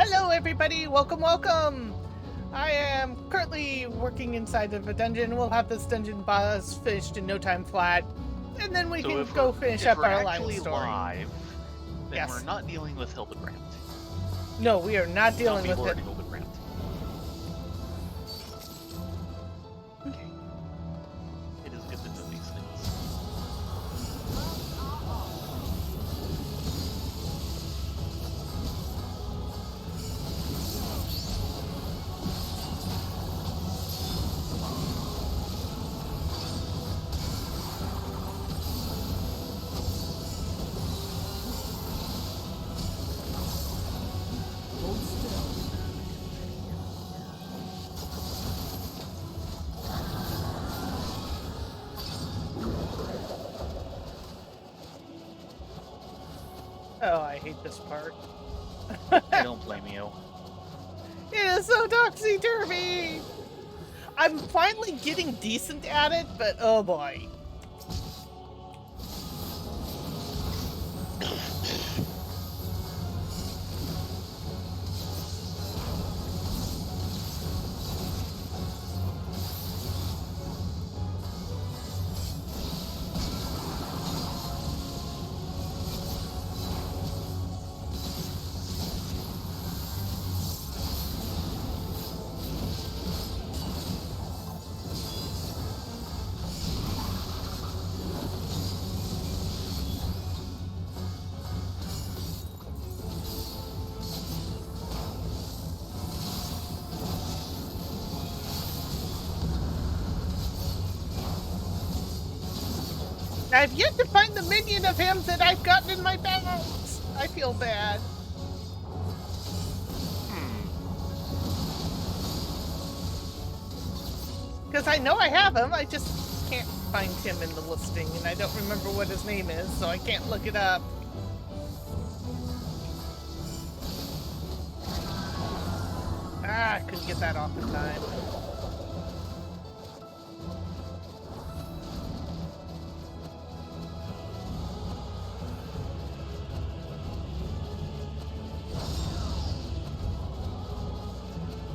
Hello everybody, welcome! I am currently working inside of a dungeon. We'll have this dungeon boss finished in no time flat. And then we can go finish if up we're our alliance actually story. live, then we're Yes. not dealing with Hildebrand. No, we are not dealing with Lord it. Hildebrand. Okay. It is good to know these things. Oh, I hate this part. I don't blame you. It is so topsy-turvy! I'm finally getting decent at it, but oh boy. I've yet to find the minion of him that I've gotten in my battles. I feel bad. Because I know I have him, I just can't find him in the listing, and I don't remember what his name is, so I can't look it up. Ah, I couldn't get that off in time.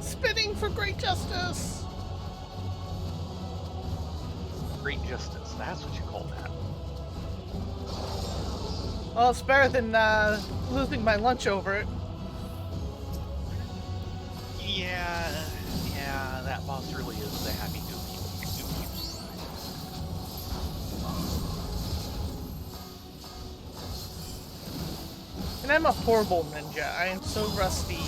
Spinning for great justice! Great justice, that's what you call that. Well, it's better than losing my lunch over it. Yeah, that boss really is the happy goopy. And I'm a horrible ninja. I am so rusty.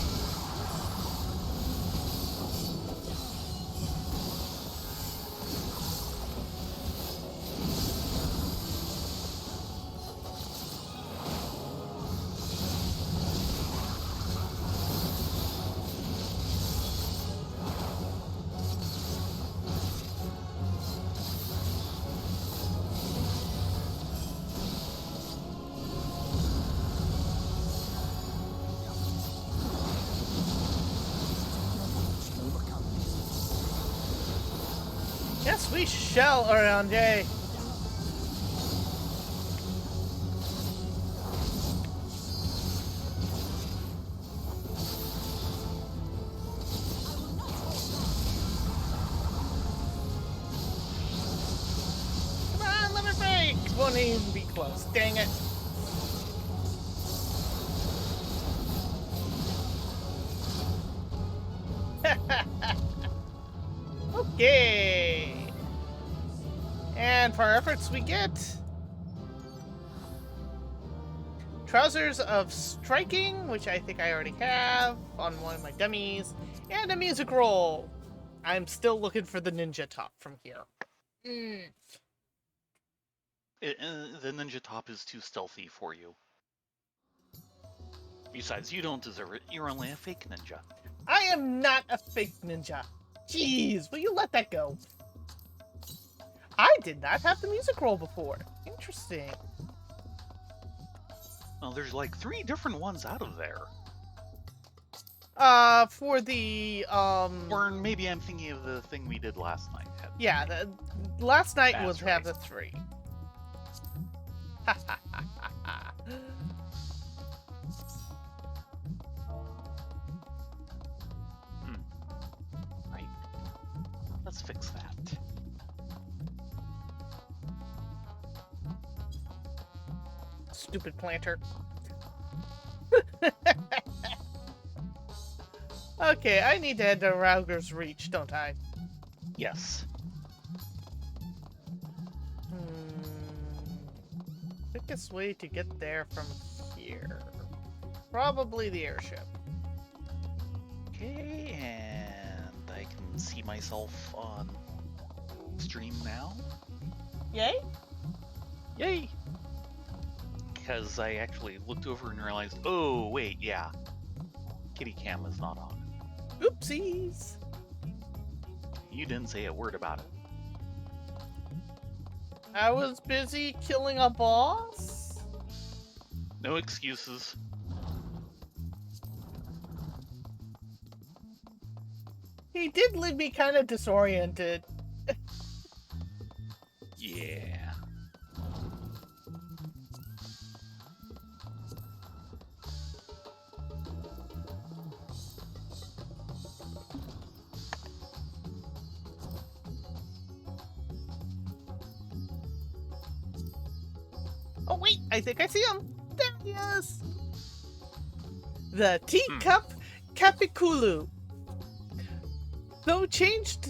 Yes, we shall, Oranje. Come on, let me break! Won't even be close. Dang it. Okay. And for our efforts, we get Trousers of Striking, which I think I already have on one of my dummies, and a music roll. I'm still looking for the ninja top from here. The ninja top is too stealthy for you. Besides, you don't deserve it. You're only a fake ninja. I am not a fake ninja. Jeez, will you let that go? I did not have the music roll before. Interesting. Well, there's like 3 different ones out of there. For the, Or maybe I'm thinking of the thing we did last night. Yeah, last night That's was right. have the 3. stupid planter. Okay, I need to head to Rauger's Reach, don't I? Yes. Quickest way to get there from here. Probably the airship. Okay, and I can see myself on stream now. Yay? Yay! Because I actually looked over and realized, oh, wait, yeah. Kitty cam is not on. Oopsies. You didn't say a word about it. I was busy killing a boss? No excuses. He did leave me kind of disoriented. Yeah. Oh wait, I think I see him. There he is. The teacup Capiculu. Though charged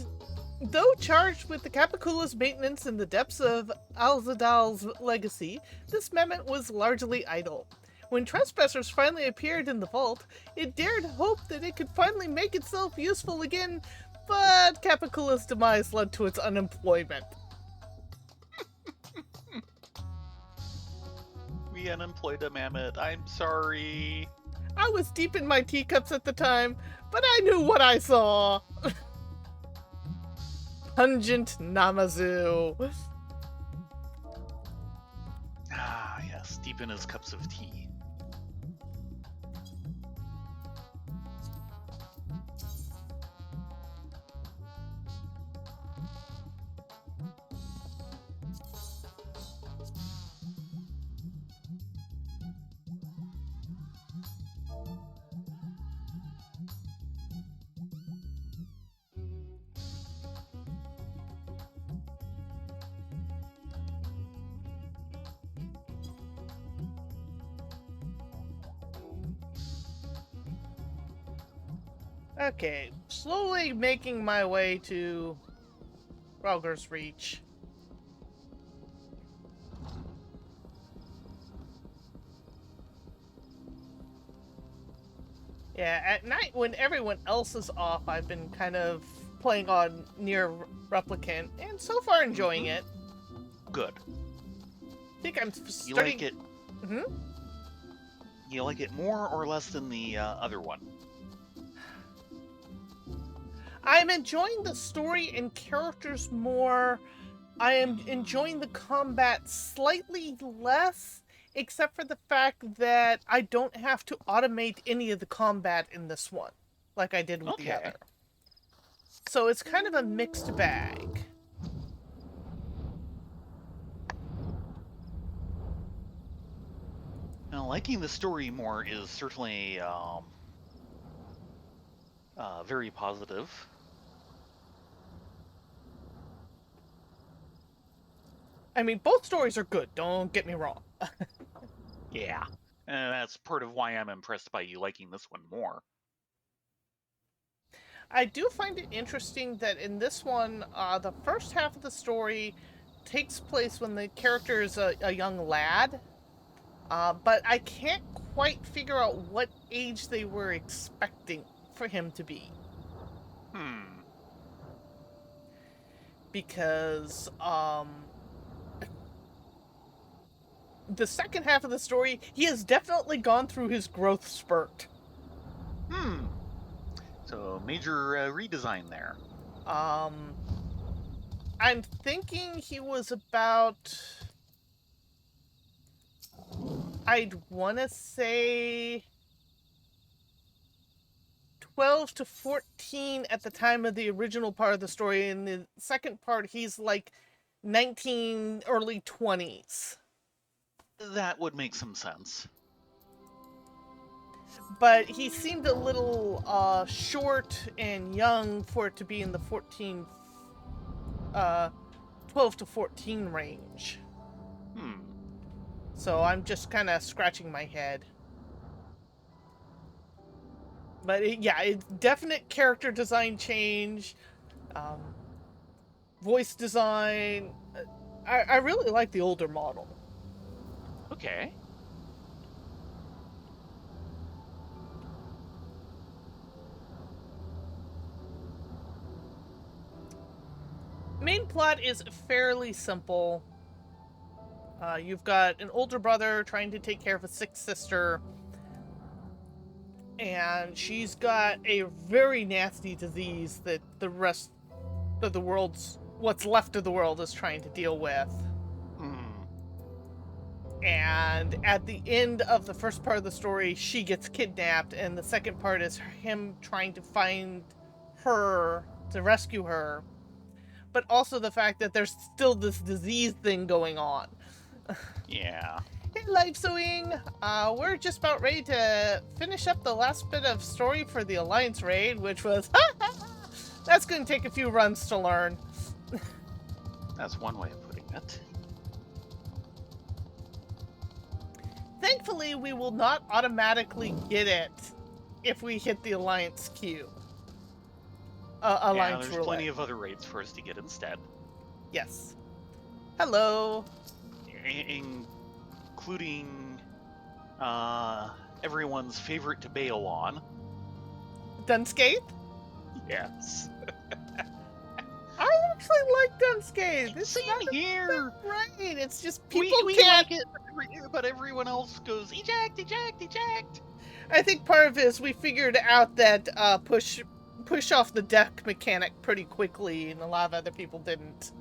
with the Capicula's maintenance in the depths of Alzadal's legacy, this mammoth was largely idle. When trespassers finally appeared in the vault, it dared hope that it could finally make itself useful again, but Capicula's demise led to its unemployment. We unemployed a mammoth. I'm sorry. I was deep in my teacups at the time, but I knew what I saw. Pungent Namazu. Ah, yes, deep in his cups of tea. Okay, slowly making my way to Rauger's Reach. Yeah, at night when everyone else is off, I've been kind of playing on Near Replicant, and so far enjoying it. Good. I think I'm starting... You like it? Mm-hmm. You like it more or less than the other one? I'm enjoying the story and characters more. I am enjoying the combat slightly less, except for the fact that I don't have to automate any of the combat in this one, like I did with the other. So it's kind of a mixed bag. Now, liking the story more is certainly very positive. I mean, both stories are good, don't get me wrong. Yeah, and that's part of why I'm impressed by you liking this one more. I do find it interesting that in this one, the first half of the story takes place when the character is a young lad, but I can't quite figure out what age they were expecting for him to be. Because, the second half of the story, he has definitely gone through his growth spurt. So, major redesign there. I'm thinking he was about... I'd want to say 12 to 14 at the time of the original part of the story. In the second part, he's like 19, early 20s. That would make some sense. But he seemed a little short and young for it to be in the 12 to 14 range. So I'm just kind of scratching my head. But it's definite character design change, um, voice design. I really like the older model. Okay. Main plot is fairly simple. You've got an older brother trying to take care of a sick sister, and she's got a very nasty disease that the rest of the world's what's left of the world is trying to deal with. Hmm. And at the end of the first part of the story, she gets kidnapped, and the second part is him trying to find her to rescue her, but also the fact that there's still this disease thing going on. Yeah. Hey, Life Swing! We're just about ready to finish up the last bit of story for the Alliance raid, which was that's going to take a few runs to learn. That's one way of putting it. Thankfully, we will not automatically get it if we hit the Alliance queue. Alliance there's roulette. plenty of other raids for us to get instead. Yes. Hello. Including everyone's favorite to bail on. Dunscape? Yes. I actually like Dunscape. It's Same not here. right. It's just people we can't. like it, but everyone else goes eject, eject, eject. I think part of it is we figured out that push off the deck mechanic pretty quickly, and a lot of other people didn't.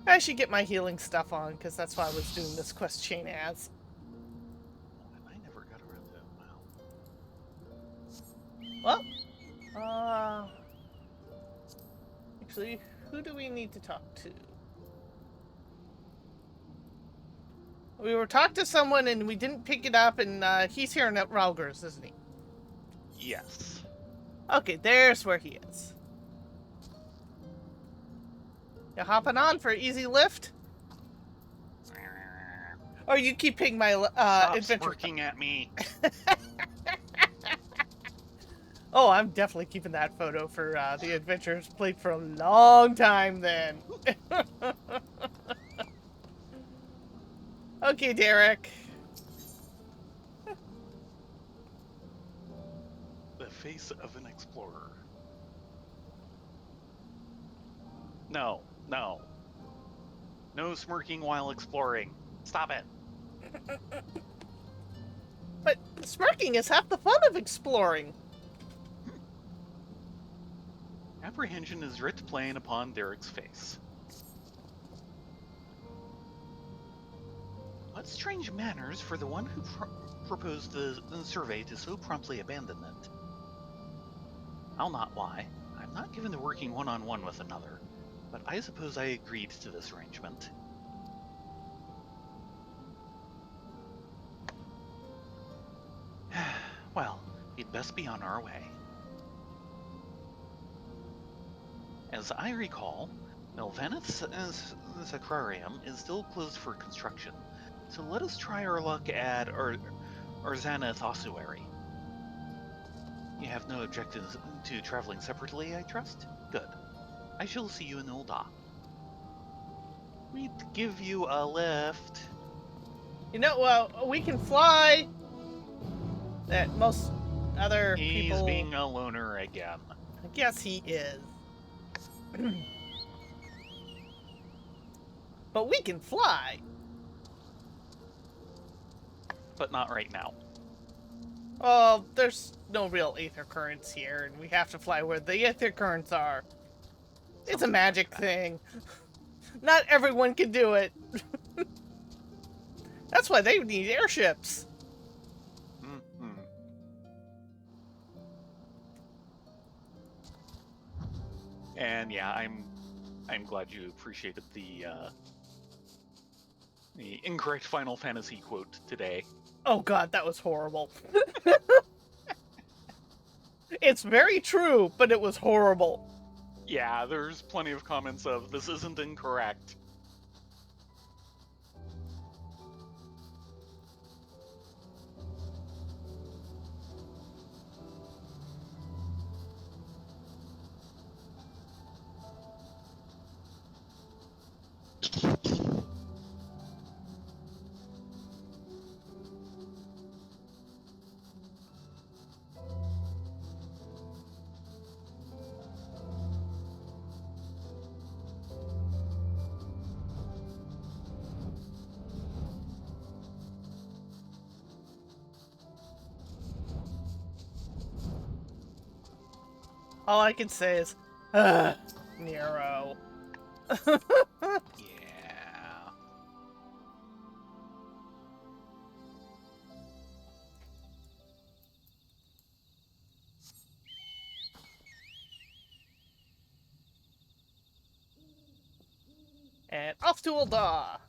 I should get my healing stuff on, because that's why I was doing this quest chain as. I never got around to Well, actually, who do we need to talk to? We were talking to someone and we didn't pick it up, and he's here in Ralgers, isn't he? Yes. Okay, there's where he is. You hopping on for an easy lift? Or you keep picking my Stop adventure. smirking at me. Oh, I'm definitely keeping that photo for the adventures played for a long time then. Okay, Derek. The face of an explorer. No, no. No smirking while exploring. Stop it. But smirking is half the fun of exploring. Apprehension is writ plain upon Derek's face. What strange manners for the one who proposed the survey to so promptly abandon it. I'll not lie, I'm not given to working one-on-one with another, but I suppose I agreed to this arrangement. Well, we'd best be on our way. As I recall, Milvaneth's Sacrarium is still closed for construction, so let us try our luck at Zaneth Ossuary. You have no objections to traveling separately, I trust? Good. I shall see you in Ul'dah. We'd give you a lift. You know, we can fly. That most other people. He's being a loner again. I guess he is. But we can fly. But not right now. Oh, there's no real aether currents here, and we have to fly where the aether currents are. It's a magic thing. Not everyone can do it. That's why they need airships. Mm-hmm. And yeah, I'm glad you appreciated the incorrect Final Fantasy quote today. Oh god, that was horrible. It's very true, but it was horrible. Yeah, there's plenty of comments of, this isn't incorrect. All I can say is, ugh, Nero. Yeah. And off to Ulda.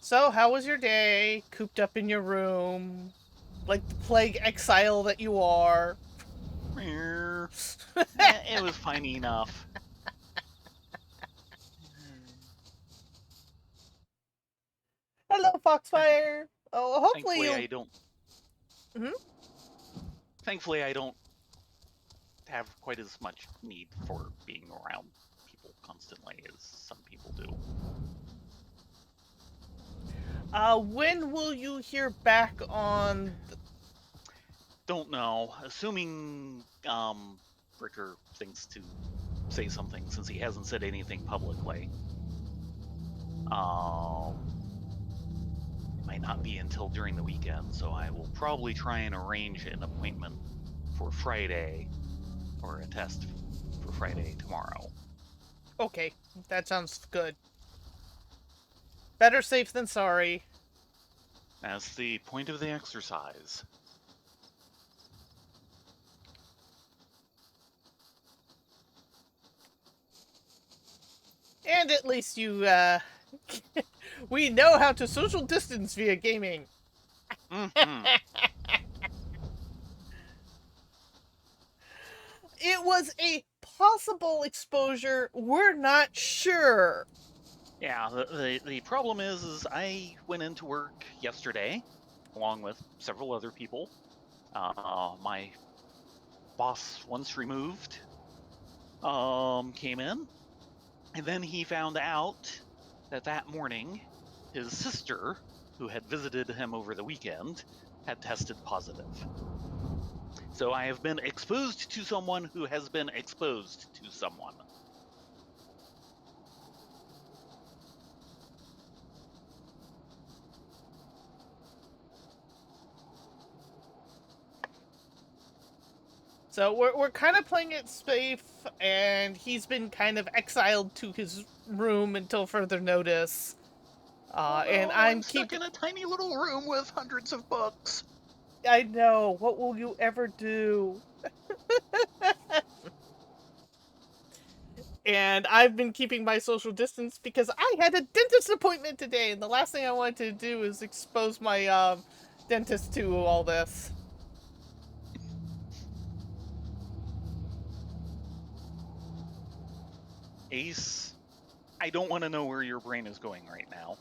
So, how was your day? Cooped up in your room, like the plague exile that you are. It was fine enough. Hello, Foxfire. Oh, hopefully Thankfully, you'll. I don't. Hmm? Thankfully, I don't have quite as much need for being around people constantly as some people do. When will you hear back on? Don't know. Assuming Bricker thinks to say something since he hasn't said anything publicly. It might not be until during the weekend, so I will probably try and arrange an appointment for Friday or a test for Friday tomorrow. Okay, that sounds good. Better safe than sorry. That's the point of the exercise. And at least we know how to social distance via gaming. Mm-hmm. It was a possible exposure. We're not sure. Yeah, the problem is I went into work yesterday along with several other people. My boss, once removed, came in, and then he found out that that morning his sister, who had visited him over the weekend, had tested positive. So I have been exposed to someone who has been exposed to someone. So we're kind of playing it safe, and he's been kind of exiled to his room until further notice. Oh And no, I'm I'm stuck keeping. in a tiny little room with hundreds of books. I know. What will you ever do? And I've been keeping my social distance because I had a dentist appointment today, and the last thing I wanted to do is expose my dentist to all this. Ace, I don't want to know where your brain is going right now.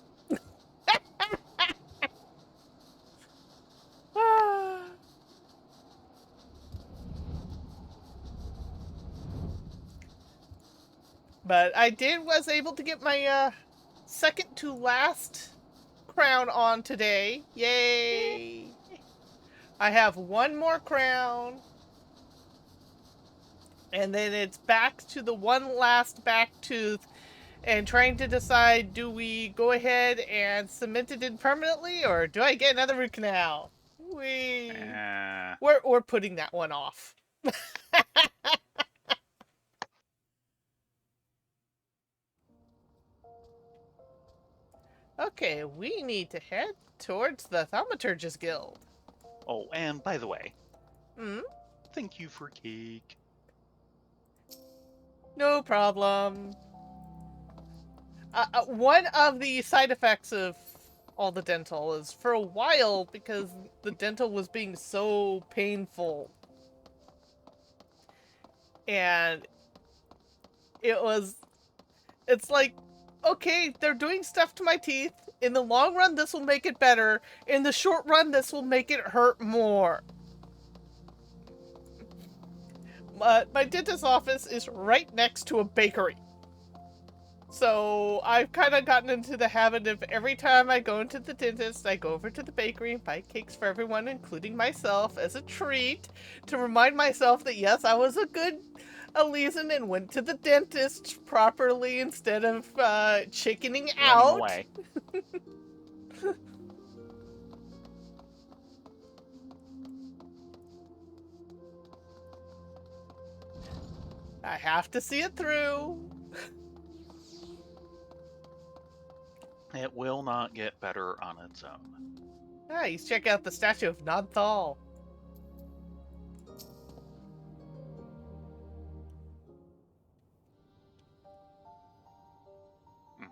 But I was able to get my second to last crown on today. Yay! I have one more crown, and then it's back to the one last back tooth, and trying to decide, do we go ahead and cement it in permanently, or do I get another root canal? We Uh, we're putting that one off. Okay, we need to head towards the Thaumaturgist Guild. oh, and by the way, Hmm? thank you for cake. No problem. One of the side effects of all the dental is for a while, because the dental was being so painful, and it was it's like, okay, they're doing stuff to my teeth. In the long run, this will make it better. In the short run, this will make it hurt more. My dentist's office is right next to a bakery. So I've kind of gotten into the habit of every time I go into the dentist, I go over to the bakery and buy cakes for everyone, including myself, as a treat, to remind myself that yes, I was a good Elysian and went to the dentist properly instead of chickening Running out. away. I have to see it through. It will not get better on its own. Nice. Check out the statue of Nodthal. Hmm.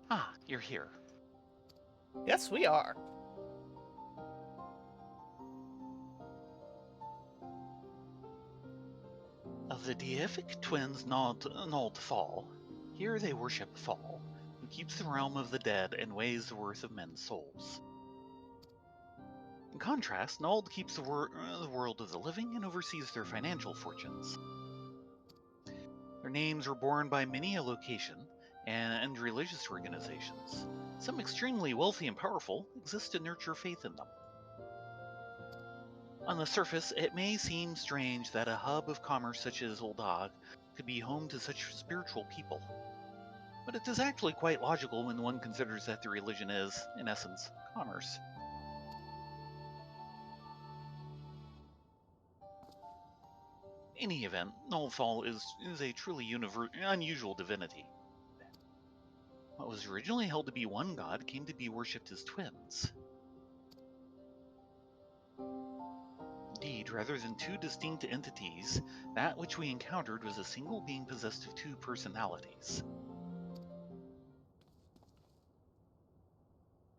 Ah, you're here. Yes, we are. Of the deific twins Nald Fall, here they worship Fall, who keeps the realm of the dead and weighs the worth of men's souls. In contrast, Nald keeps the world of the living and oversees their financial fortunes. Their names were borne by many a location and religious organizations. Some extremely wealthy and powerful exist to nurture faith in them. On the surface, it may seem strange that a hub of commerce such as Uldag could be home to such spiritual people. But it is actually quite logical when one considers that the religion is, in essence, commerce. In any event, Nullfall is a truly unusual divinity. What was originally held to be one god came to be worshipped as twins. Indeed, rather than two distinct entities, that which we encountered was a single being possessed of two personalities.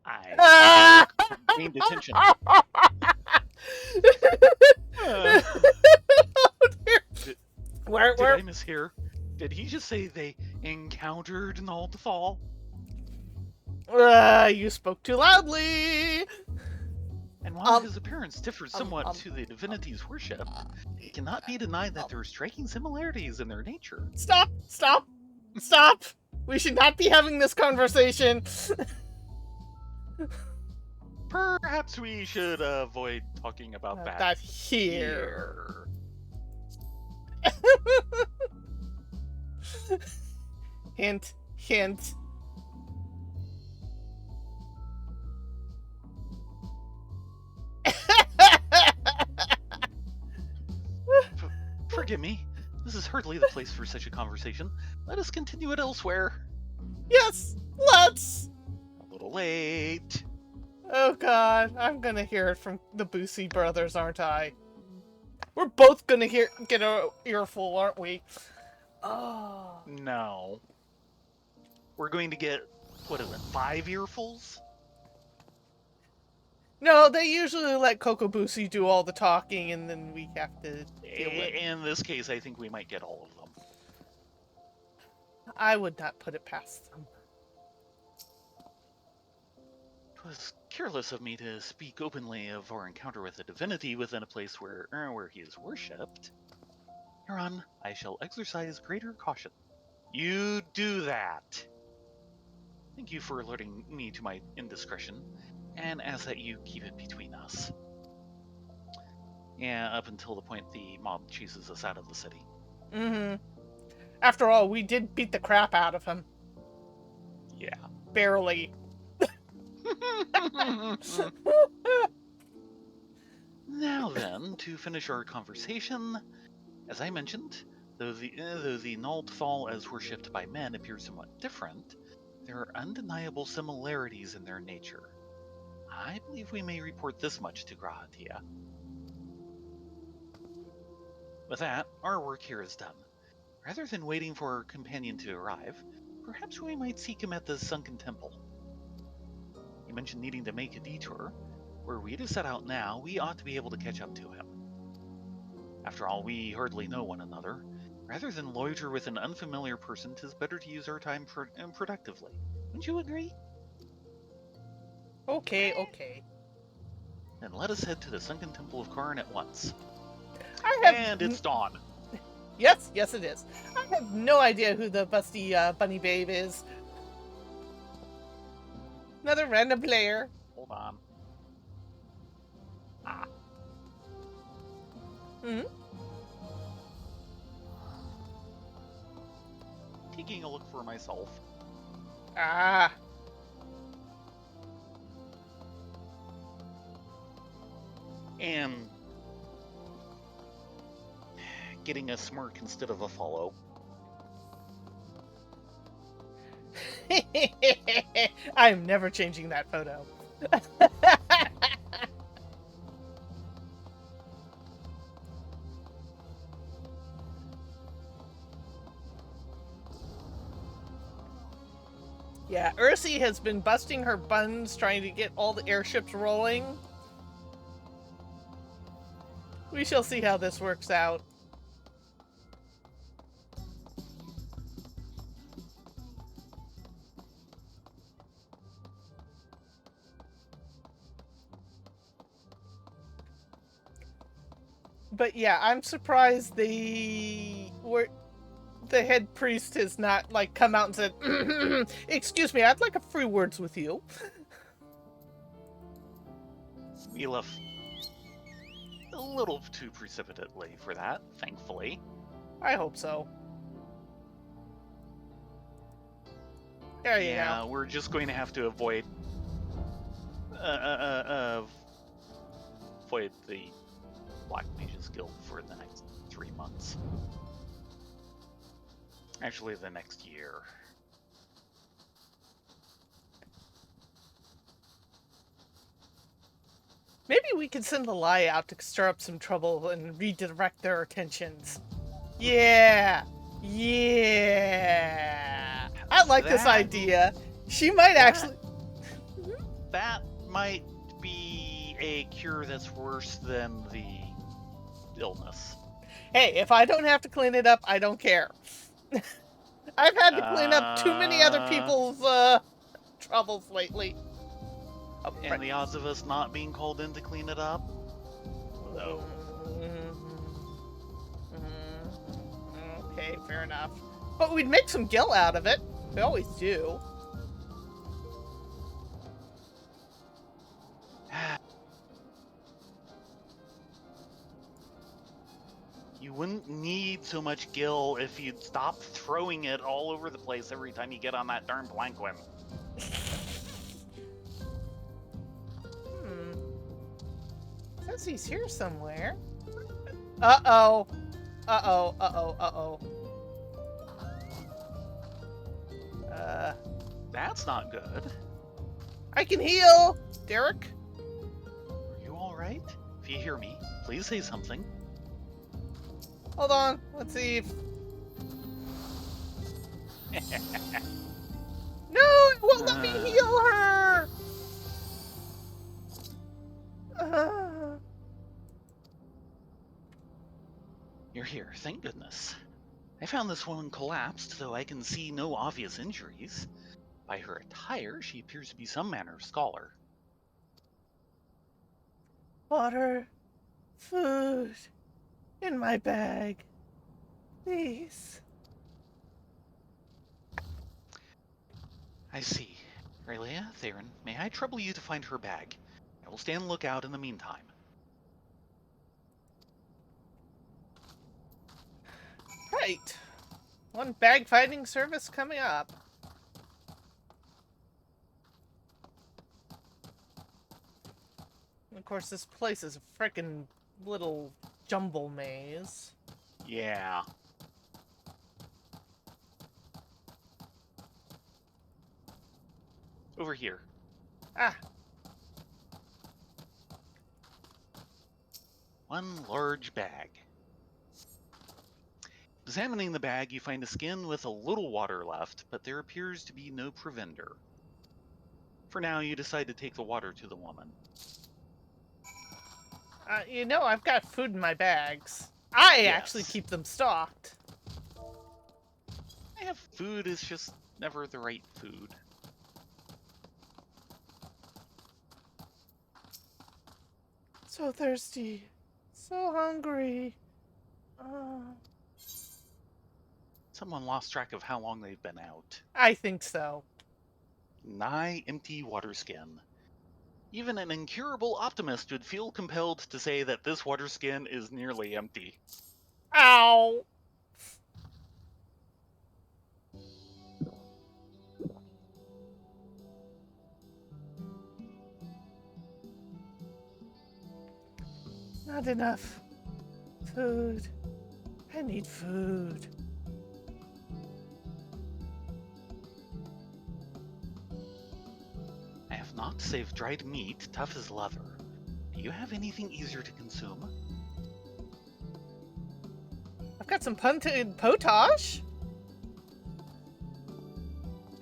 I Ah! gained attention. Uh, did, did I mishear? Did he just say they encountered Nullfall? You spoke too loudly. And while his appearance differs somewhat to the divinities worshipped, it cannot be denied that there are striking similarities in their nature. Stop! Stop! Stop! We should not be having this conversation. Perhaps we should avoid talking about That here. Hint, hint. Forgive me. This is hardly the place for such a conversation. Let us continue it elsewhere. Yes, let's. A little late. Oh god, I'm gonna hear it from the Boosie brothers, aren't I? We're both gonna get a earful, aren't we? Oh. No. We're going to get, what is it, 5 earfuls? No, they usually let Coco Boosie do all the talking, and then we have to deal with. In this case, I think we might get all of them. I would not put it past them. It was careless of me to speak openly of our encounter with a divinity within a place where he is worshipped. Hereon, I shall exercise greater caution. You do that. Thank you for alerting me to my indiscretion, and ask that you keep it between us. Yeah, up until the point the mob chases us out of the city. Mm-hmm. After all, we did beat the crap out of him. Yeah. Barely. Now then, to finish our conversation, as I mentioned, though the Nullfall as worshipped by men appears somewhat different, there are undeniable similarities in their nature. I believe we may report this much to Grahatia. With that, our work here is done. Rather than waiting for our companion to arrive, perhaps we might seek him at the sunken temple. You mentioned needing to make a detour. Were we to set out now, we ought to be able to catch up to him. After all, we hardly know one another. Rather than loiter with an unfamiliar person, 'tis better to use our time productively. Wouldn't you agree? Okay. Then let us head to the sunken temple of Karn at once. And it's dawn. Yes, it is. I have no idea who the busty bunny babe is. Another random player. Hold on. Hmm? Taking a look for myself. And getting a smirk instead of a follow. I'm never changing that photo. Yeah, Ursi has been busting her buns trying to get all the airships rolling. We shall see how this works out. But yeah, I'm surprised the head priest has not like come out and said, "Excuse me, I'd like a free words with you." We left a little too precipitately for that, thankfully. I hope so. There you Yeah, go. we're just going to have to avoid the Black Mages Guild for the next 3 months. Actually, the next year. Maybe we could send the lie out to stir up some trouble and redirect their attentions. Yeah. Yeah. I like this idea. She might actually... That might be a cure that's worse than the illness. Hey, if I don't have to clean it up, I don't care. I've had to clean up too many other people's troubles lately. Oh, and right. the odds of us not being called in to clean it up? No. Okay, fair enough. But we'd make some gil out of it. We always do. You wouldn't need so much gil if you'd stop throwing it all over the place every time you get on that darn planquin. Says he's here somewhere. Uh-oh. Uh-oh, uh-oh, uh-oh. That's not good. I can heal! Derek? Are you alright? If you hear me, please say something. Hold on. Let's see if... No! It won't let me heal her! You're here, thank goodness. I found this woman collapsed, though I can see no obvious injuries. By her attire, she appears to be some manner of scholar. Water. Food. In my bag. Please. I see. Rylea, Thayrin, may I trouble you to find her bag? I will stand lookout in the meantime. Right. One bag fighting service coming up. And of course, this place is a frickin' little jumble maze. Yeah. Over here. Ah. One large bag. Examining the bag, you find a skin with a little water left, but there appears to be no provender. For now, you decide to take the water to the woman. You know, I've got food in my bags. I actually Yes. keep them stocked. I have food, it's just never the right food. So thirsty. So hungry. Someone lost track of how long they've been out. I think so. Nigh empty water skin. Even an incurable optimist would feel compelled to say that this water skin is nearly empty. Ow! Not enough. Food. I need food. I have not saved dried meat, tough as leather. Do you have anything easier to consume? I've got some potage.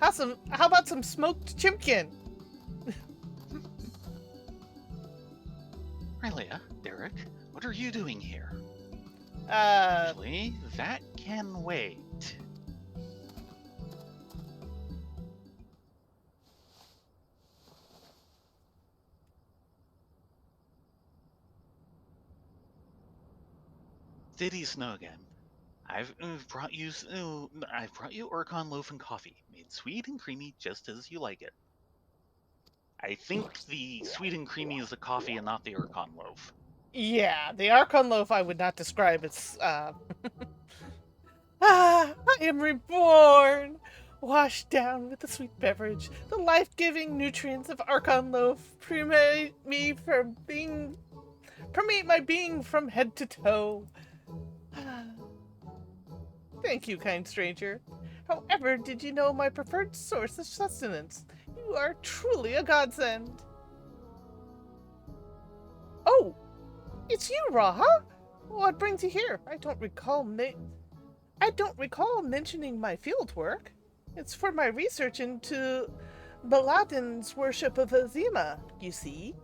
How about some smoked chimkin? Rylea, Derek, what are you doing here? Uh, Actually, that can wait. Steady Snow again. I've brought you. I've brought you Orcon loaf and coffee, made sweet and creamy, just as you like it. I think the sweet and creamy is the coffee and not the Orcon loaf. yeah, the Archon loaf I would not describe as, I am reborn! Washed down with the sweet beverage, the life-giving nutrients of Archon loaf permeate my being from head to toe. Thank you, kind stranger. However, did you know my preferred source of sustenance? You are truly a godsend. Oh, it's you, Raha. What brings you here? I don't recall mentioning my field work. It's for my research into Baladin's worship of Azima, you see.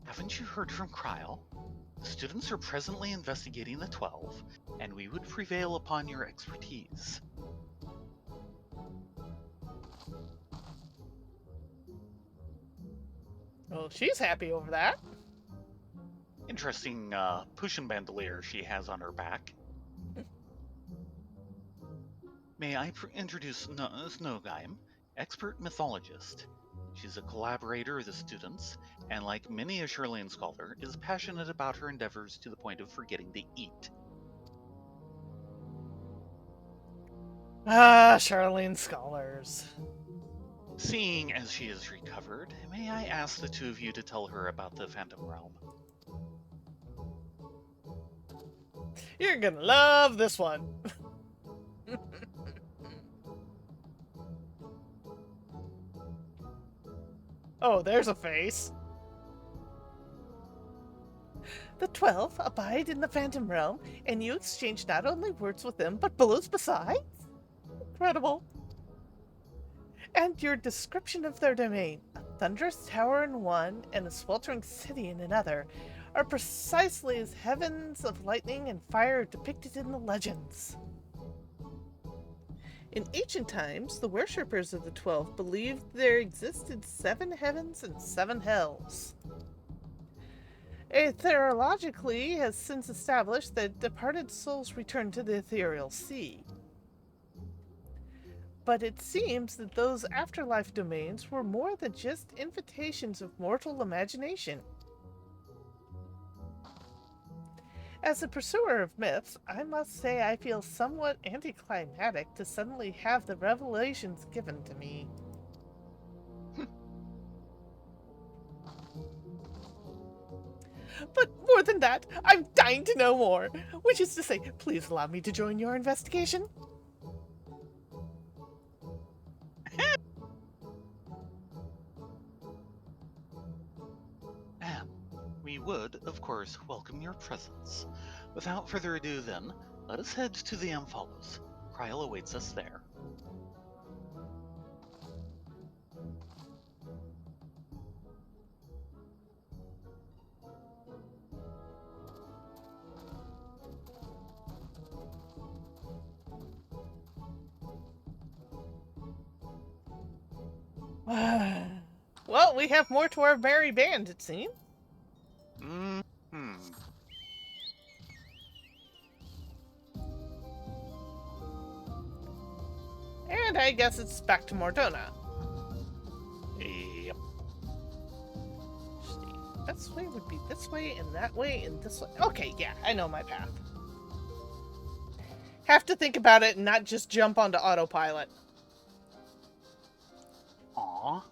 Haven't you heard from Kryl? The students are presently investigating the 12, and we would prevail upon your expertise. Well, she's happy over that. Interesting push and bandolier she has on her back. May I introduce Snowgime, expert mythologist. She's a collaborator of the students, and like many a Shirlane scholar, is passionate about her endeavors to the point of forgetting to eat. Ah, Charlene Scholars. Seeing as she is recovered, may I ask the two of you to tell her about the Phantom Realm? You're gonna love this one. Oh, there's a face. The 12 abide in the Phantom Realm, and you exchange not only words with them, but blows besides? Incredible. And your description of their domain, a thunderous tower in one and a sweltering city in another, are precisely as heavens of lightning and fire depicted in the legends. In ancient times, the worshippers of the 12 believed there existed 7 heavens and 7 hells. Aetherologically has since established that departed souls return to the ethereal sea. But it seems that those afterlife domains were more than just invitations of mortal imagination. As a pursuer of myths, I must say I feel somewhat anticlimactic to suddenly have the revelations given to me. But more than that, I'm dying to know more. Which is to say, please allow me to join your investigation. And we would, of course, welcome your presence. Without further ado, then, let us head to the Amphalos. Kryl awaits us there. Well, we have more to our merry band, it seems. Mm-hmm. And I guess it's back to Mordona. Yep. This way would be this way, and that way, and this way. Okay, yeah, I know my path. Have to think about it and not just jump onto autopilot. Aw.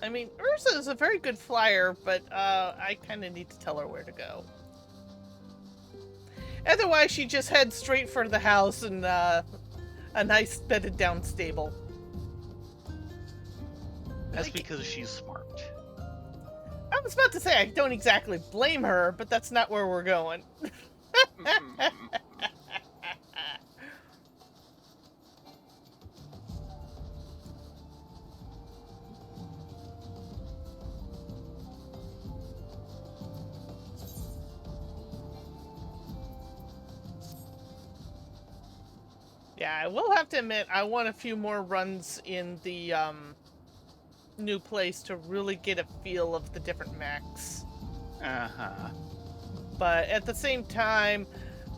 I mean, Ursa is a very good flyer, but I kind of need to tell her where to go. Otherwise, she just heads straight for the house and a nice bedded down stable. That's because she's smart. I was about to say I don't exactly blame her, but that's not where we're going. Yeah, I will have to admit, I want a few more runs in the new place to really get a feel of the different mechs. Uh-huh. But at the same time,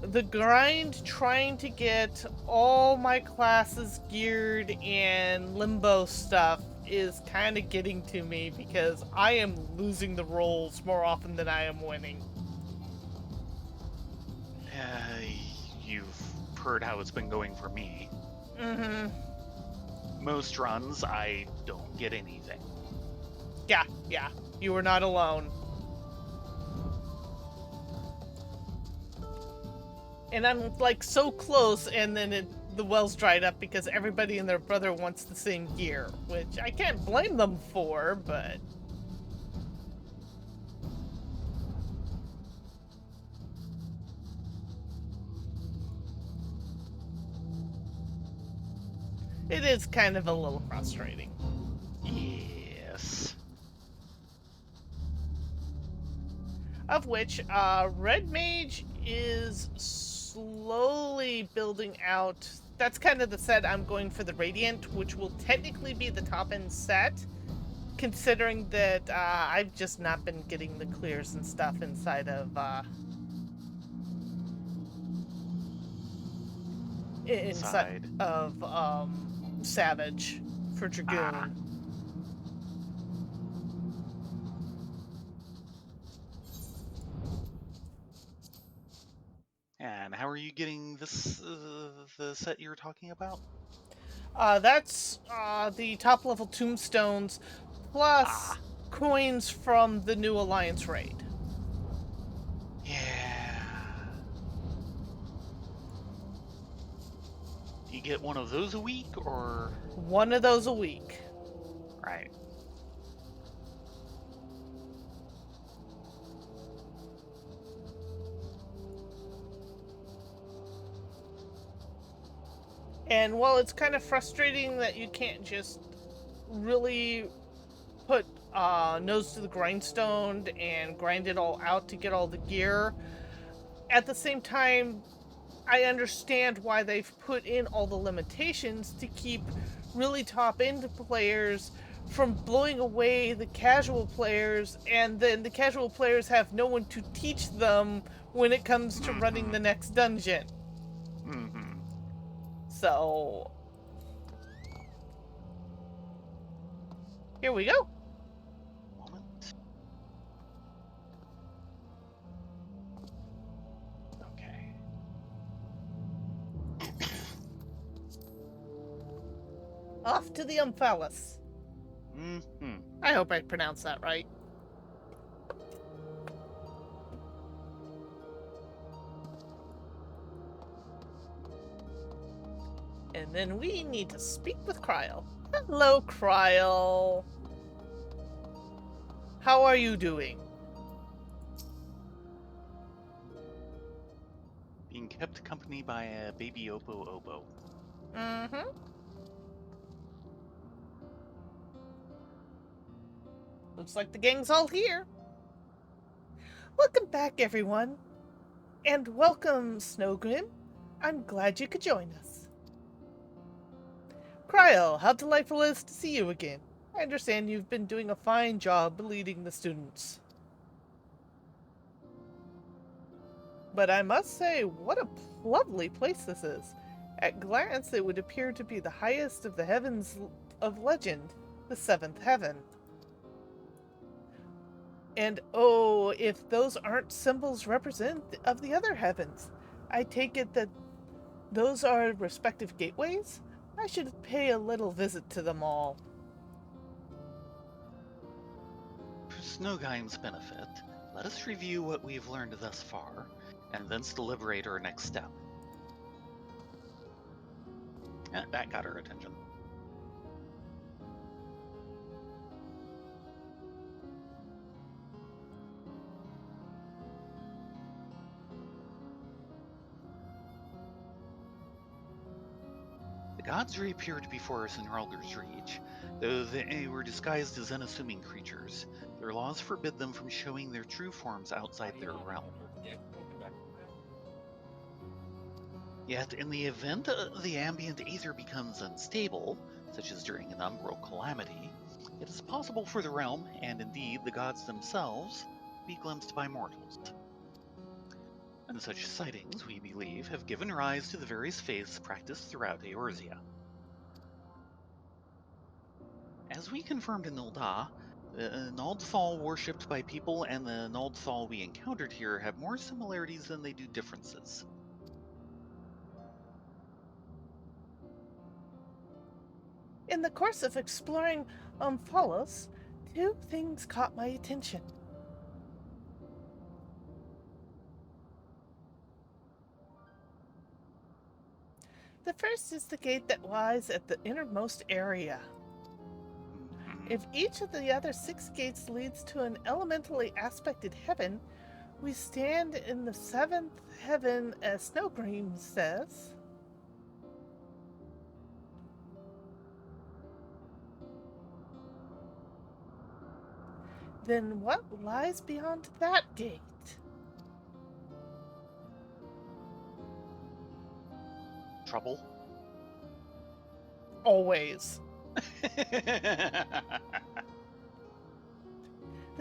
the grind trying to get all my classes geared and limbo stuff is kind of getting to me because I am losing the rolls more often than I am winning. You've heard how it's been going for me. Mm-hmm. Most runs, I don't get anything. Yeah, you were not alone. And I'm like so close, and then the well's dried up because everybody and their brother wants the same gear, which I can't blame them for, but it is kind of a little frustrating. Yes. Of which, Red Mage is slowly building out. That's kind of the set I'm going for the Radiant, which will technically be the top end set, considering that I've just not been getting the clears and stuff inside of inside of Savage for Dragoon. And how are you getting this, the set you're talking about? That's the top level tombstones plus coins from the new Alliance raid. Yeah. Do you get one of those a week, or? One of those a week. Right. And while it's kind of frustrating that you can't just really put nose to the grindstone and grind it all out to get all the gear, at the same time, I understand why they've put in all the limitations to keep really top end players from blowing away the casual players, and then the casual players have no one to teach them when it comes to running the next dungeon. So here we go. Moment. Okay. Off to the Umphalis. I hope I pronounced that right. And then we need to speak with Kryl. Hello, Kryl. How are you doing? Being kept company by a baby Opo. Mm-hmm. Looks like the gang's all here. Welcome back, everyone. And welcome, Snowgrim. I'm glad you could join us. Kryl, how delightful it is to see you again. I understand you've been doing a fine job leading the students. But I must say, what a lovely place this is. At glance, it would appear to be the highest of the heavens of legend, the seventh heaven. And oh, if those aren't symbols represent of the other heavens, I take it that those are respective gateways? I should pay a little visit to them all. Snowgheim's benefit, let us review what we've learned thus far, and thence deliberate our next step. That got her attention. The gods reappeared before us in Ralger's Reach. Though they were disguised as unassuming creatures, their laws forbid them from showing their true forms outside their realm. Yet, in the event the ambient aether becomes unstable, such as during an umbral calamity, it is possible for the realm, and indeed the gods themselves, to be glimpsed by mortals. And such sightings, we believe, have given rise to the various faiths practiced throughout Eorzea. As we confirmed in Nuldah, the Naldthal worshipped by people and the Naldthal we encountered here have more similarities than they do differences. In the course of exploring Omphalos, two things caught my attention. The first is the gate that lies at the innermost area. If each of the other 6 gates leads to an elementally aspected heaven, we stand in the 7th heaven, as Snowgheim says. Then what lies beyond that gate? Trouble? Always. The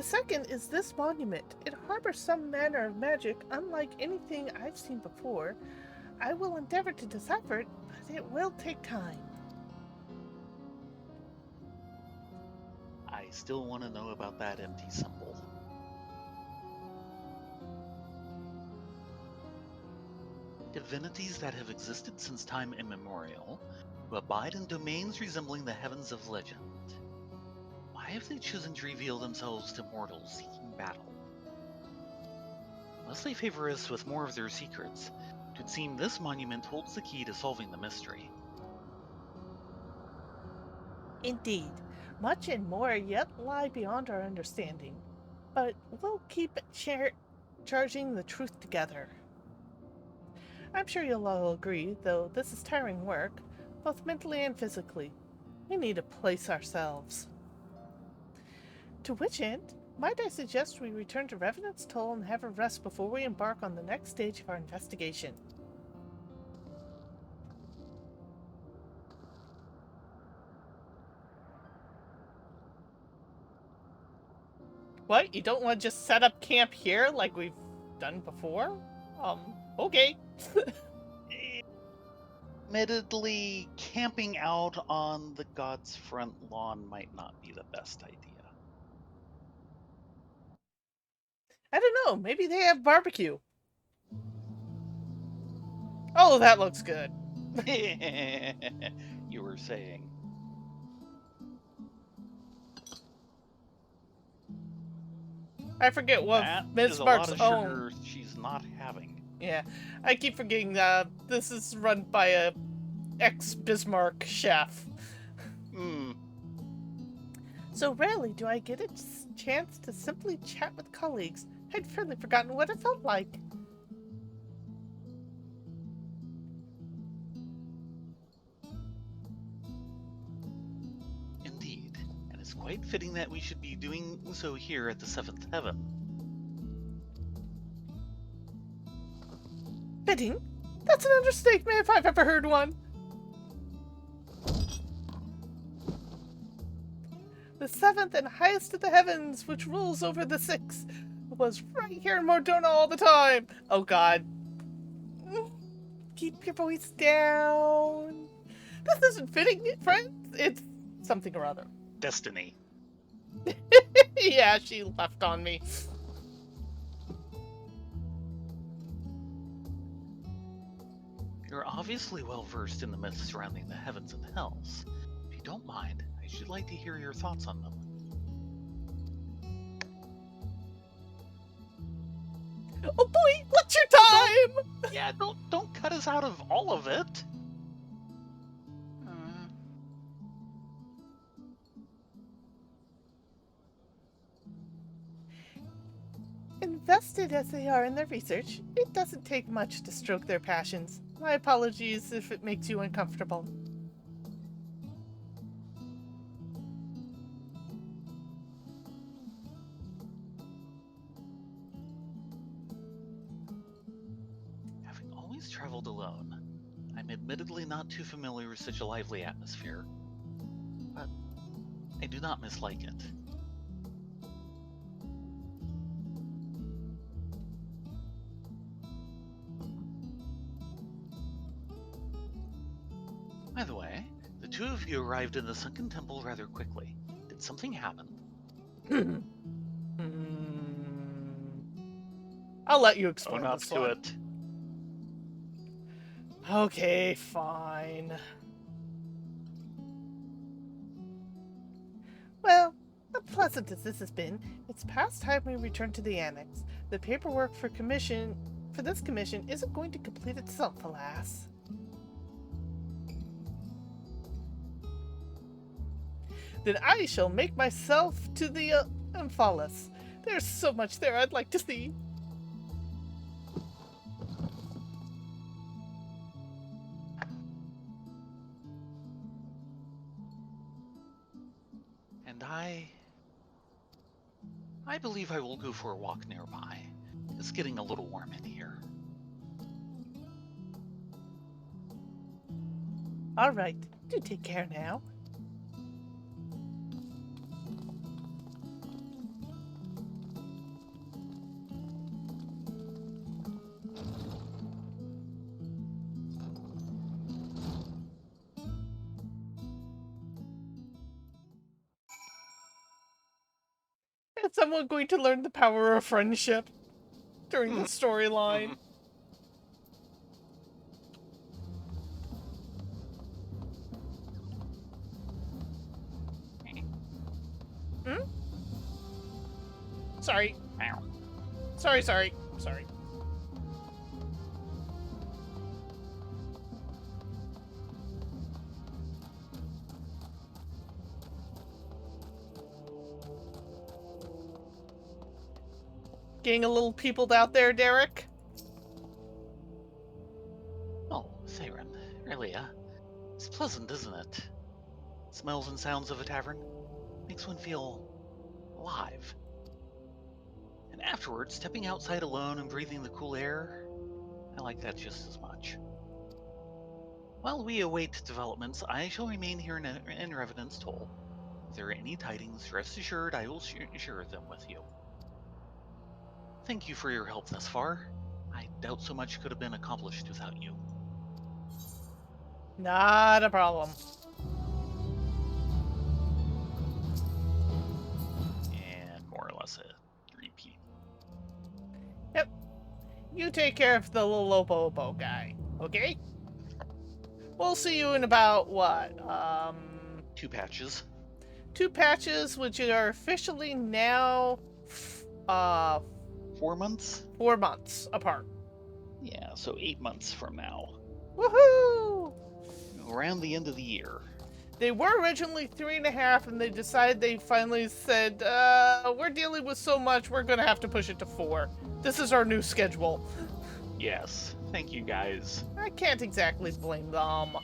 second is this monument. It harbors some manner of magic unlike anything I've seen before. I will endeavor to decipher it, but it will take time. I still want to know about that empty symbol. Divinities that have existed since time immemorial, who abide in domains resembling the heavens of legend. Why have they chosen to reveal themselves to mortals seeking battle? Unless they favor us with more of their secrets, it would seem this monument holds the key to solving the mystery. Indeed, much and more yet lie beyond our understanding, but we'll keep charging the truth together. I'm sure you'll all agree, though this is tiring work, both mentally and physically. We need to place ourselves. To which end, might I suggest we return to Revenant's Toll and have a rest before we embark on the next stage of our investigation? What? You don't want to just set up camp here like we've done before? Okay. Admittedly, camping out on the god's front lawn might not be the best idea. I don't know. Maybe they have barbecue. Oh, that looks good. You were saying. I forget what Ms. Is a Sparks lot of own. sugar she's not having. Yeah, I keep forgetting this is run by a ex-Bismarck chef. So rarely do I get a chance to simply chat with colleagues. I'd fairly forgotten what it felt like. Indeed, and it's quite fitting that we should be doing so here at the 7th heaven. Fitting? That's an understatement if I've ever heard one. The 7th and highest of the heavens, which rules over the 6, was right here in Mordona all the time. Oh god. Keep your voice down. This isn't fitting, friends. It's something or other. Destiny. Yeah, she left on me. You're obviously well versed in the myths surrounding the heavens and hells. If you don't mind, I should like to hear your thoughts on them. Oh boy, what's your Oh, time? Yeah, don't cut us out of all of it. Uh, Invested as they are in their research, it doesn't take much to stroke their passions. My apologies if it makes you uncomfortable. Having always traveled alone, I'm admittedly not too familiar with such a lively atmosphere, but I do not mislike it. By the way, the two of you arrived in the sunken temple rather quickly. Did something happen? I'll let you Own explain up this to one. it. Okay, fine. Well, unpleasant as this has been, it's past time we return to the annex. The paperwork for this commission isn't going to complete itself, alas. Then I shall make myself to the Amphalis. There's so much there I'd like to see. And I believe I will go for a walk nearby. It's getting a little warm in here. All right, do take care now. Is someone going to learn the power of friendship during the storyline? Hmm? Sorry. Sorry. Getting a little peopled out there, Derek? Oh, Thayrin, Rylea. It's pleasant, isn't it? Smells and sounds of a tavern makes one feel alive. And afterwards, stepping outside alone and breathing the cool air, I like that just as much. While we await developments, I shall remain here in Revenant's Toll. If there are any tidings, rest assured I will share them with you. Thank you for your help thus far. I doubt so much could have been accomplished without you. Not a problem. And more or less a repeat. Yep. You take care of the little Lobo guy, okay? We'll see you in about, what, 2 patches. 2 patches, which are officially now, 4 months? 4 months apart. Yeah, so 8 months from now. Woohoo! Around the end of the year. They were originally 3.5, and they decided they finally said, we're dealing with so much, we're gonna have to push it to 4. This is our new schedule. Yes, thank you guys. I can't exactly blame them.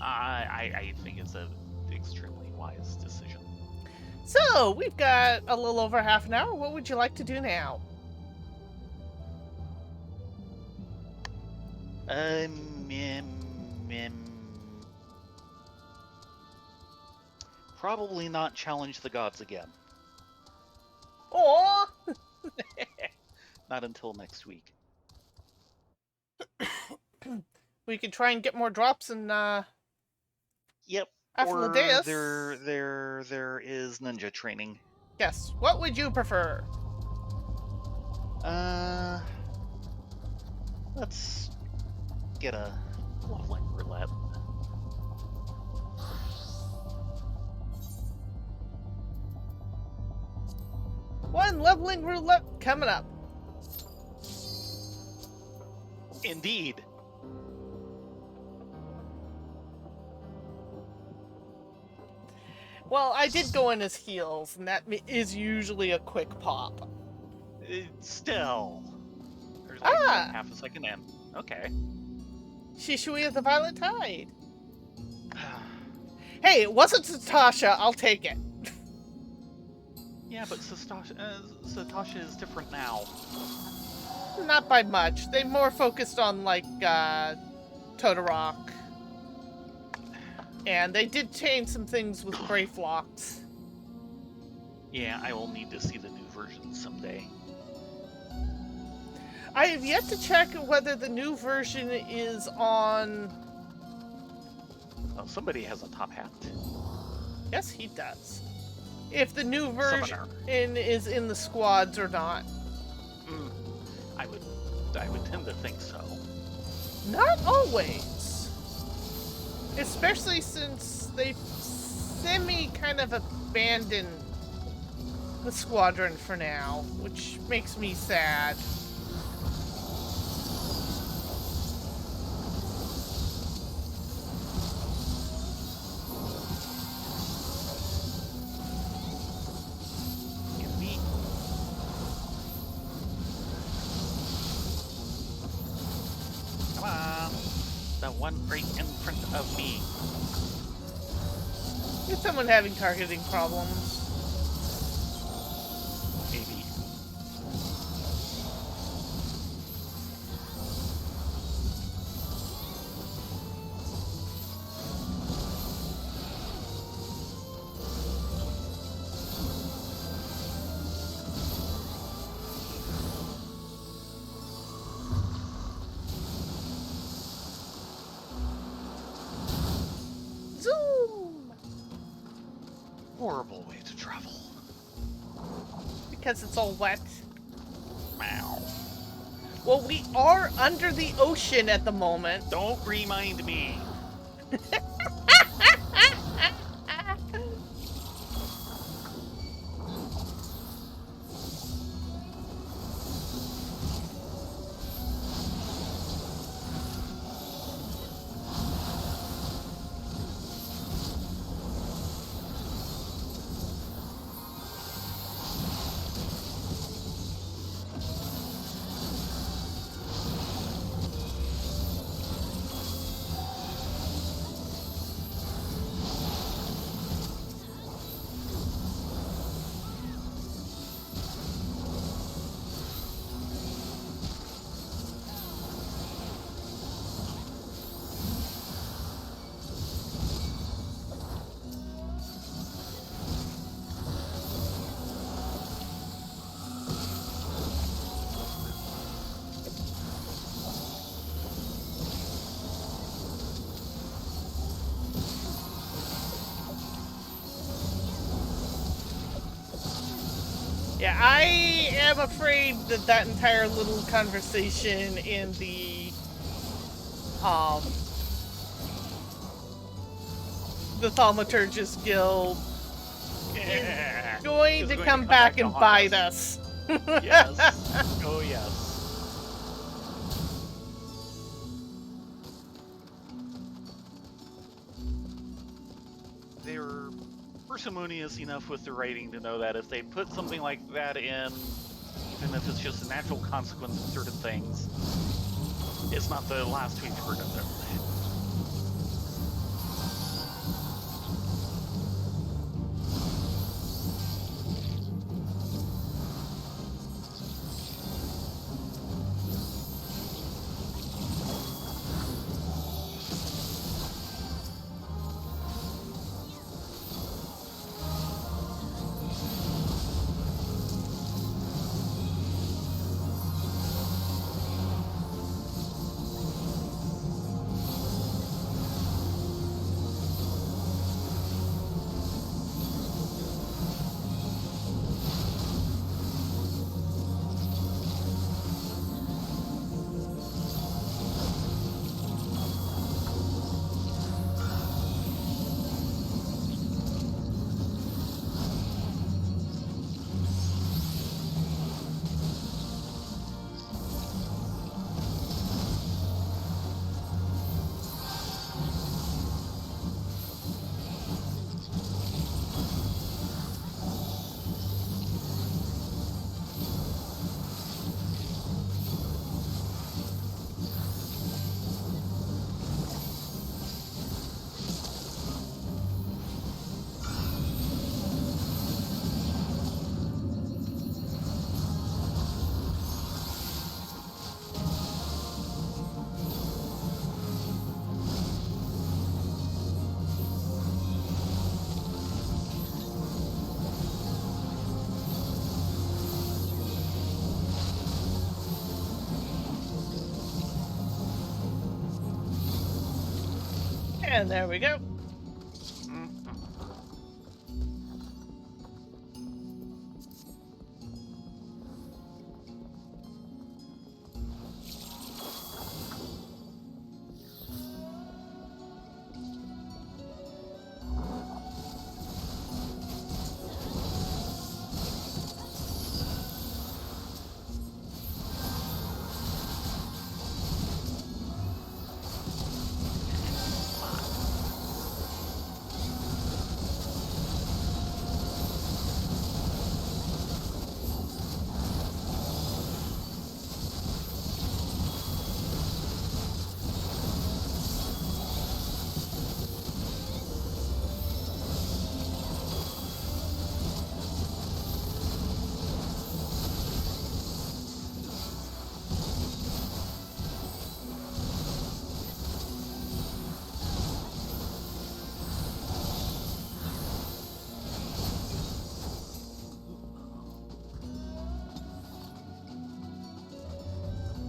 I think it's an extremely wise decision. So, we've got a little over half an hour. What would you like to do now? Probably not challenge the gods again. Aww! Not until next week. We could try and get more drops in, Yep. Aphroditeus. Or there is ninja training. Yes. What would you prefer? Let's get a leveling roulette. One leveling roulette coming up. Indeed. Well, I did go in his heels, and that is usually a quick pop. Still. There's like, what, Ah! half a second in? Okay. Shishui of the Violet Tide. Hey, it wasn't Satasha. I'll take it. Yeah, but Satasha is different now. Not by much. They more focused on, like, Todorok. And they did change some things with Brave Locks. Yeah, I will need to see the new version someday. I have yet to check whether the new version is on... Oh, somebody has a top hat. Yes, he does. If the new version Summoner. is in the squads or not. I would tend to think so. Not always. Especially since they've kind of abandoned the squadron for now, which makes me sad. Give me. Come on. The one right in front of me. Is someone having targeting problems? Maybe. Zoom! Horrible way to travel. Because it's all wet. Meow. Well, we are under the ocean at the moment. Don't remind me. Yeah, I am afraid that that entire little conversation in the Thaumaturgist Guild is going to come back and bite us. Yes. Oh, yes. They were parsimonious enough with the writing to know that if they put something like that in, even if it's just a natural consequence of certain things, it's not the last we've heard of them. And there we go.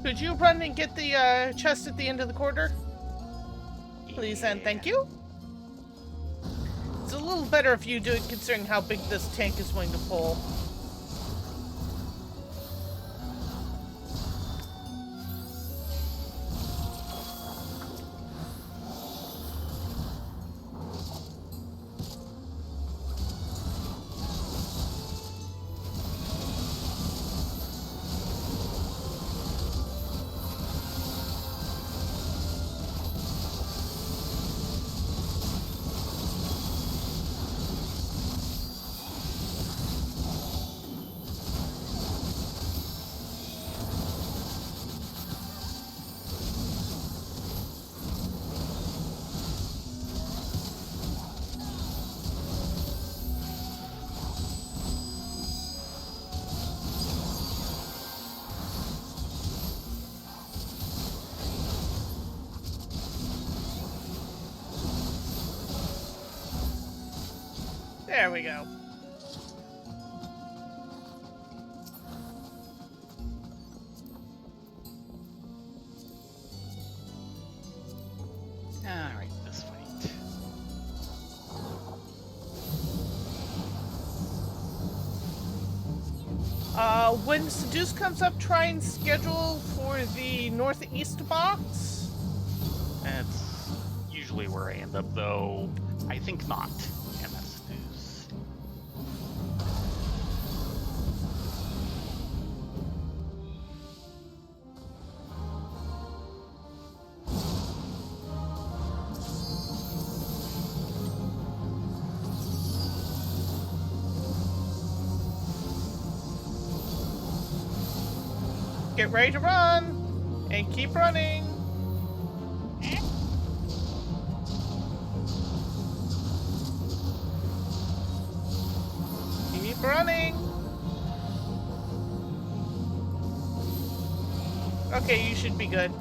Could you run and get the chest at the end of the corridor? Please and thank you. It's a little better if you do it considering how big this tank is going to pull. There we go. Alright, this fight. When Seduce comes up, try and schedule for the northeast box. That's usually where I end up, though I think not. And that's news. Get ready to run! And keep running! Keep running! Okay, you should be good.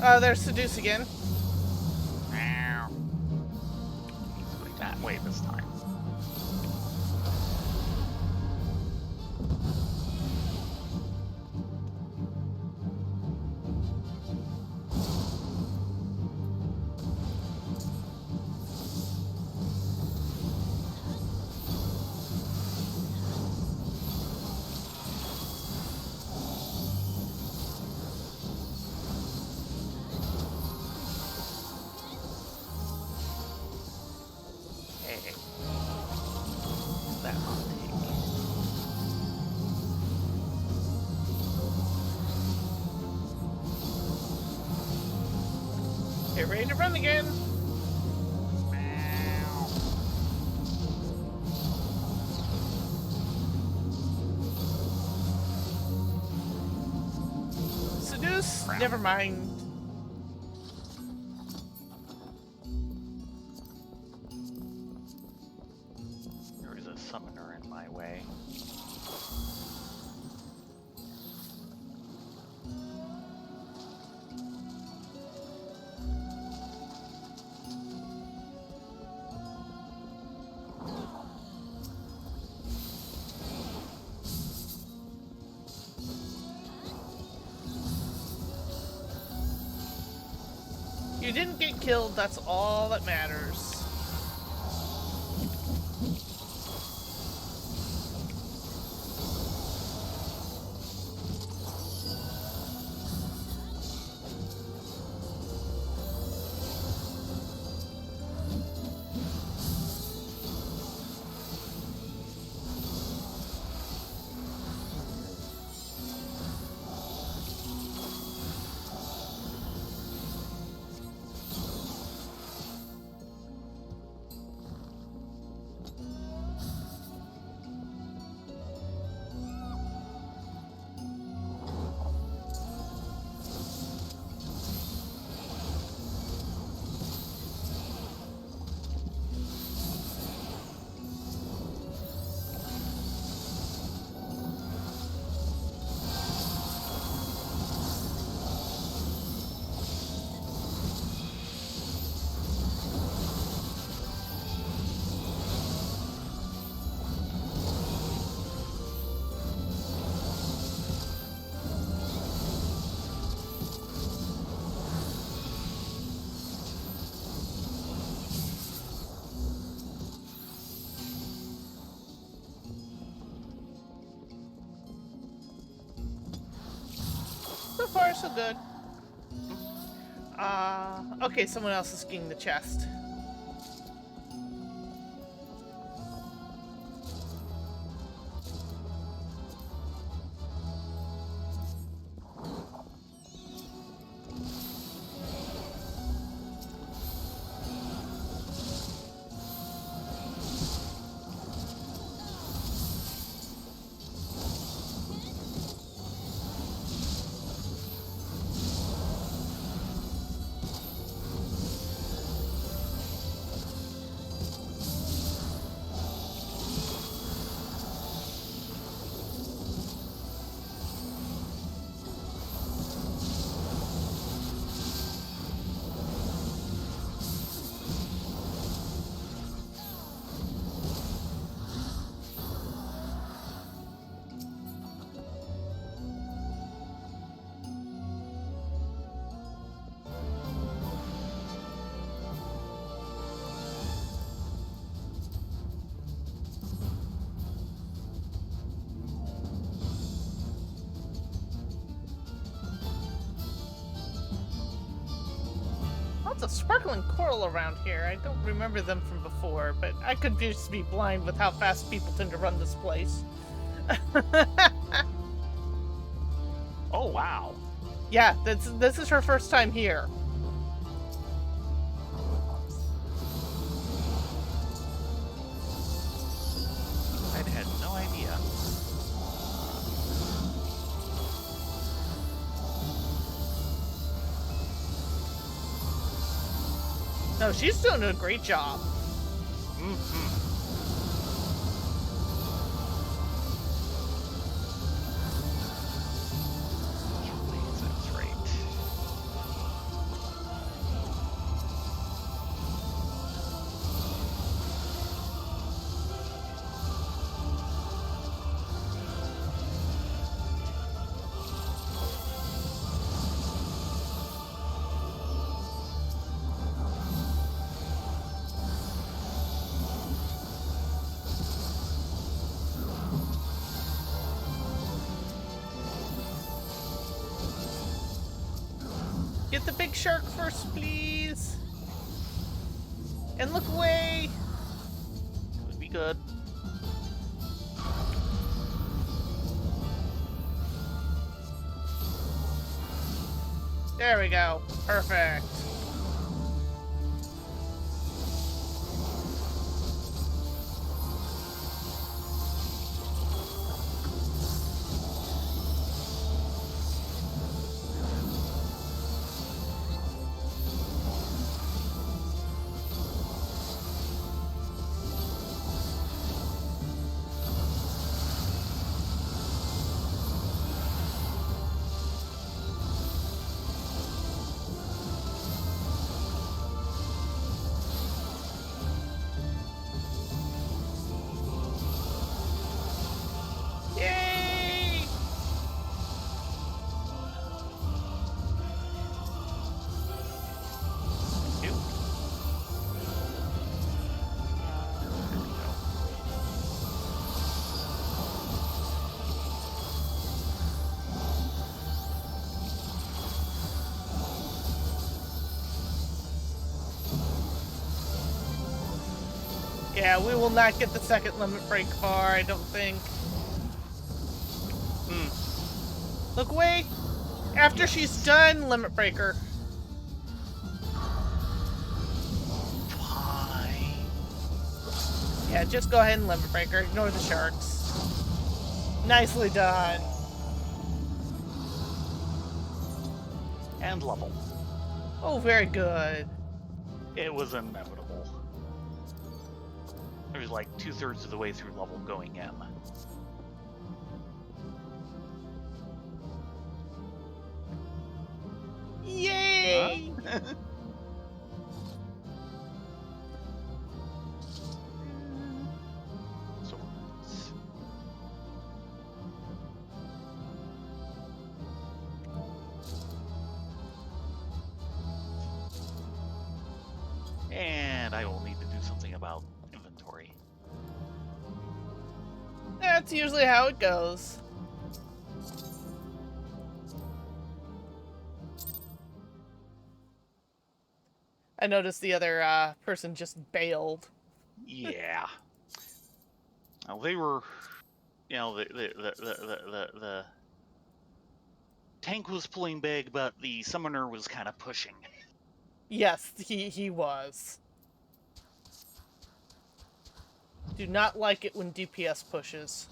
Oh. There's Seduce again. He's going that way this time. Hey. That hot take. Get ready to run again! Seduce? Never mind. There is a summoner in my way. You didn't get killed, that's all that matters. So far, so good. Okay, someone else is getting the chest. Lots of sparkling coral around here. I don't remember them from before, but I could just be blind with how fast people tend to run this place. Oh, wow. Yeah, this is her first time here. I had no idea. No, she's doing a great job. Mm-hmm. That's right. Get the big shark first, please. And look away. Would be good. There we go. Perfect. Yeah, we will not get the second limit break bar, I don't think. Look away. After Yes. she's done, limit breaker. Fine. Yeah, just go ahead and limit breaker. Ignore the sharks. Nicely done. And level. Oh, very good. It was inevitable. It was like 2/3 of the way through level going in. Yay! Huh? Swords. And I will need to do something about inventory. That's usually how it goes. I noticed the other person just bailed. Yeah. Well, they were, the tank was pulling big, but the summoner was kind of pushing. Yes, he was. Do not like it when DPS pushes.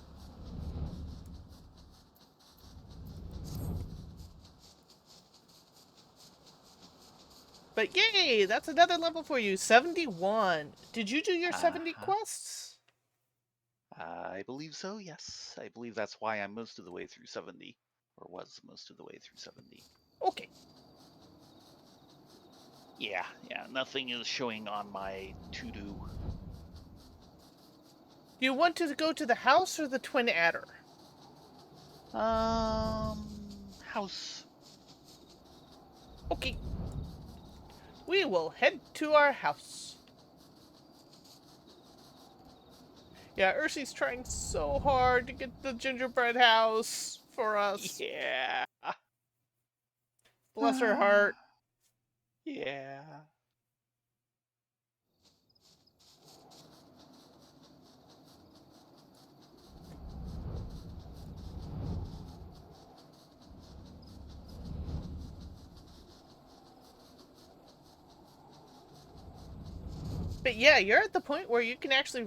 But yay, that's another level for you. 71. Did you do your 70 quests? I believe so, yes. I believe that's why I'm most of the way through 70. Or was most of the way through 70. Okay. Yeah, nothing is showing on my to-do. Do you want to go to the house or the Twin Adder? House. Okay. We will head to our house. Yeah, Ursie's trying so hard to get the gingerbread house for us. Yeah. Bless her heart. Yeah. But yeah, you're at the point where you can actually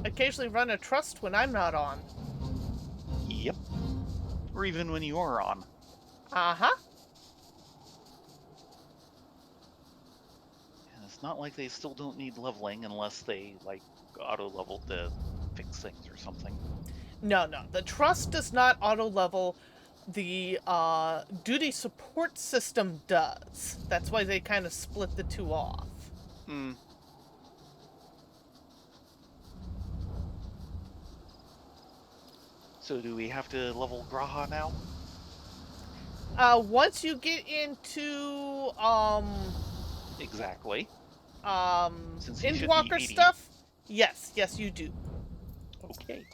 occasionally run a trust when I'm not on. Yep. Or even when you are on. Uh-huh. And it's not like they still don't need leveling unless they, like, auto-level to fix things or something. No. The trust does not auto-level. The duty support system does. That's why they kind of split the two off. Hmm. So do we have to level Graha now? Once you get into Exactly. Since he should be Endwalker 80. stuff, yes, you do. Okay.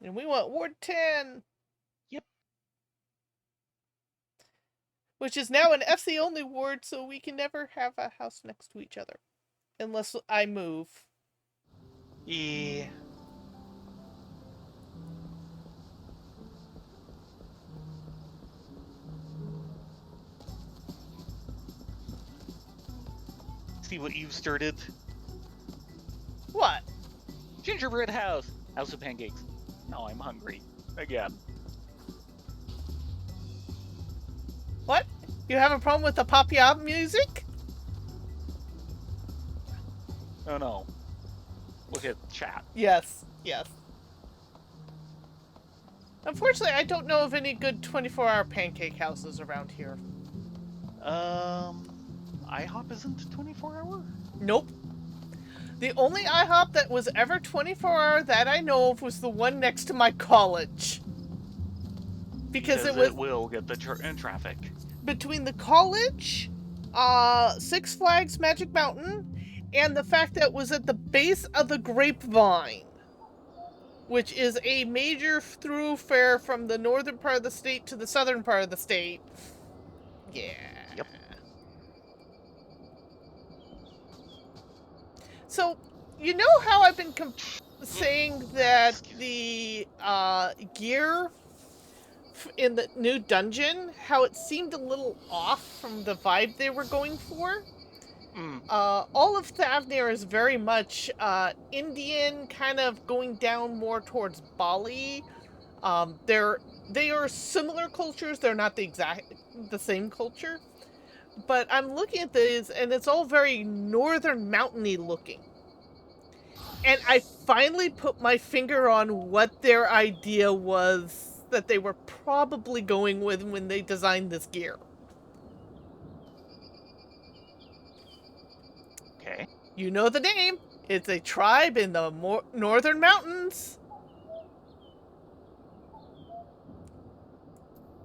And we want Ward 10. Yep. Which is now an FC only ward, so we can never have a house next to each other. Unless I move. Yeah. See what you've started? What? Gingerbread house. House of pancakes. Now I'm hungry. Again. What? You have a problem with the pop-up music? Oh no. Look at chat. Yes. Unfortunately, I don't know of any good 24-hour pancake houses around here. IHOP isn't 24-hour? Nope. The only IHOP that was ever 24-hour that I know of was the one next to my college. Because it was... will get the traffic. Between the college, Six Flags Magic Mountain, and the fact that it was at the base of the Grapevine, which is a major thoroughfare from the northern part of the state to the southern part of the state. Yeah. Yep. So, you know how I've been saying that Excuse me. the gear in the new dungeon, how it seemed a little off from the vibe they were going for? Mm, All of Thavnir is very much Indian, kind of going down more towards Bali. They are similar cultures. They're not the same culture. But I'm looking at these, and it's all very northern mountainy looking. And I finally put my finger on what their idea was that they were probably going with when they designed this gear. okay. You know the name. It's a tribe in the northern mountains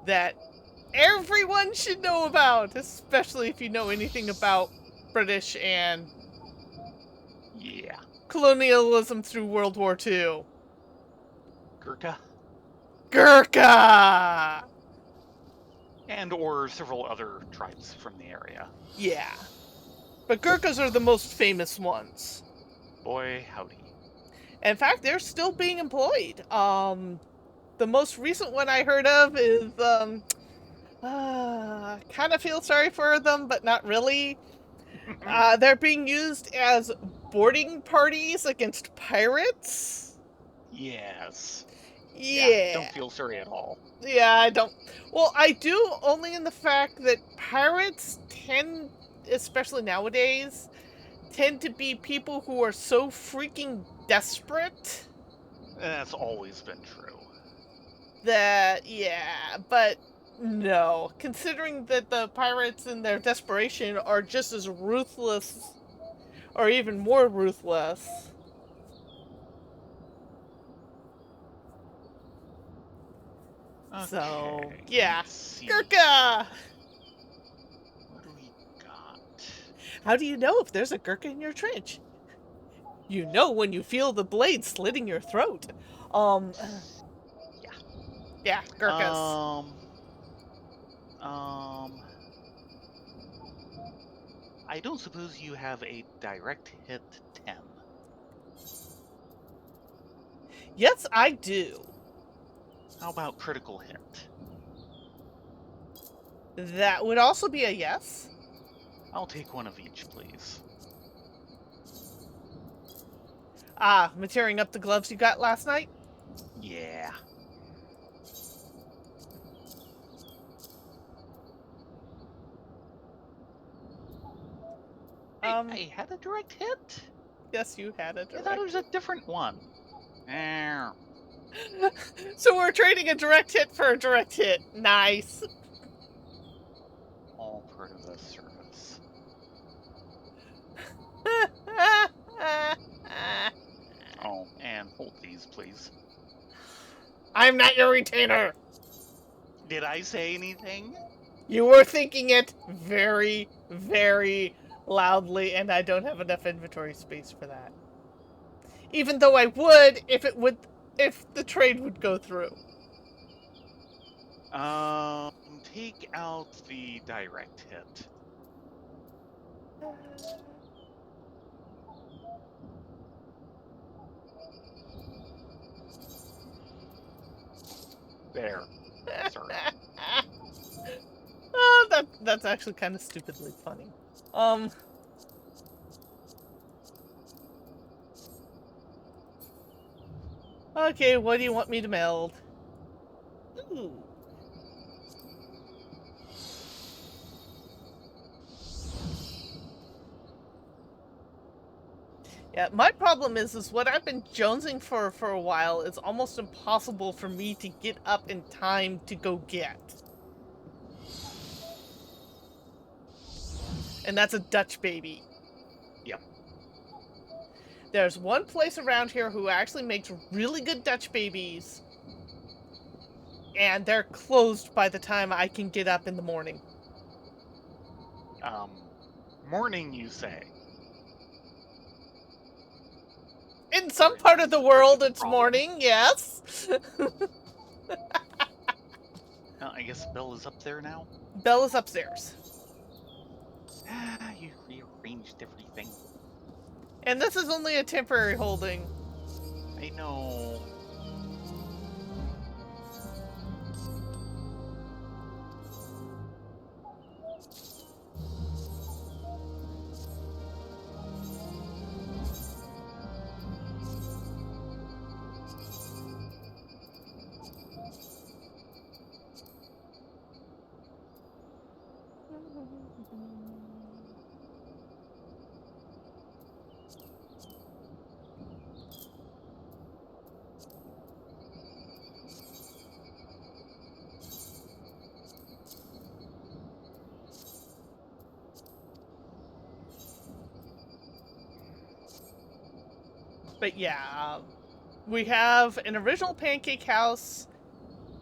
that everyone should know about, especially if you know anything about British and Yeah. colonialism through World War II. Gurkha. Gurkha! And or several other tribes from the area. Yeah. But Gurkhas are the most famous ones. Boy, howdy. In fact, they're still being employed. The most recent one I heard of is, kind of feel sorry for them, but not really. They're being used as boarding parties against pirates. Yes. Yeah, don't Yeah. feel sorry at all. Yeah, I don't. Well, I do only in the fact that pirates tend, especially nowadays, tend to be people who are so freaking desperate That's always been true. that, yeah, but no. Considering that the pirates in their desperation are just as ruthless, or even more ruthless. So, Okay, yeah. let's see Gurkha! here. What do we got? How do you know if there's a Gurkha in your trench? You know when you feel the blade slitting your throat. Um, Yeah. yeah, Gurkhas. Um, um, I don't suppose you have a direct hit 10. Yes, I do. How about critical hit? That would also be a yes. I'll take one of each, please. Ah, I'm tearing up the gloves you got last night. Yeah. Hey, Um, I had a direct hit? yes, you had a I thought it direct was a different one. Eh, hit. So we're trading a direct hit for a direct hit. Nice. all part of the service. Oh, and hold these, please. I'm not your retainer. Did I say anything? You were thinking it very, very loudly, and I don't have enough inventory space for that. Even though I would if the trade would go through. Take out the direct hit. There. Sorry. Oh, that's actually kind of stupidly funny. Um. Okay, what do you want me to meld? Ooh. Yeah, my problem is what I've been jonesing for a while is almost impossible for me to get up in time to go get. And that's a Dutch baby. Yep. There's one place around here who actually makes really good Dutch babies, and they're closed by the time I can get up in the morning. Um, morning, you say? In Or some is part of this the a world, particular it's problem? morning, yes. I guess Belle is up there now. Belle is upstairs. You rearranged everything. And this is only a temporary holding. I know. But yeah, we have an original pancake house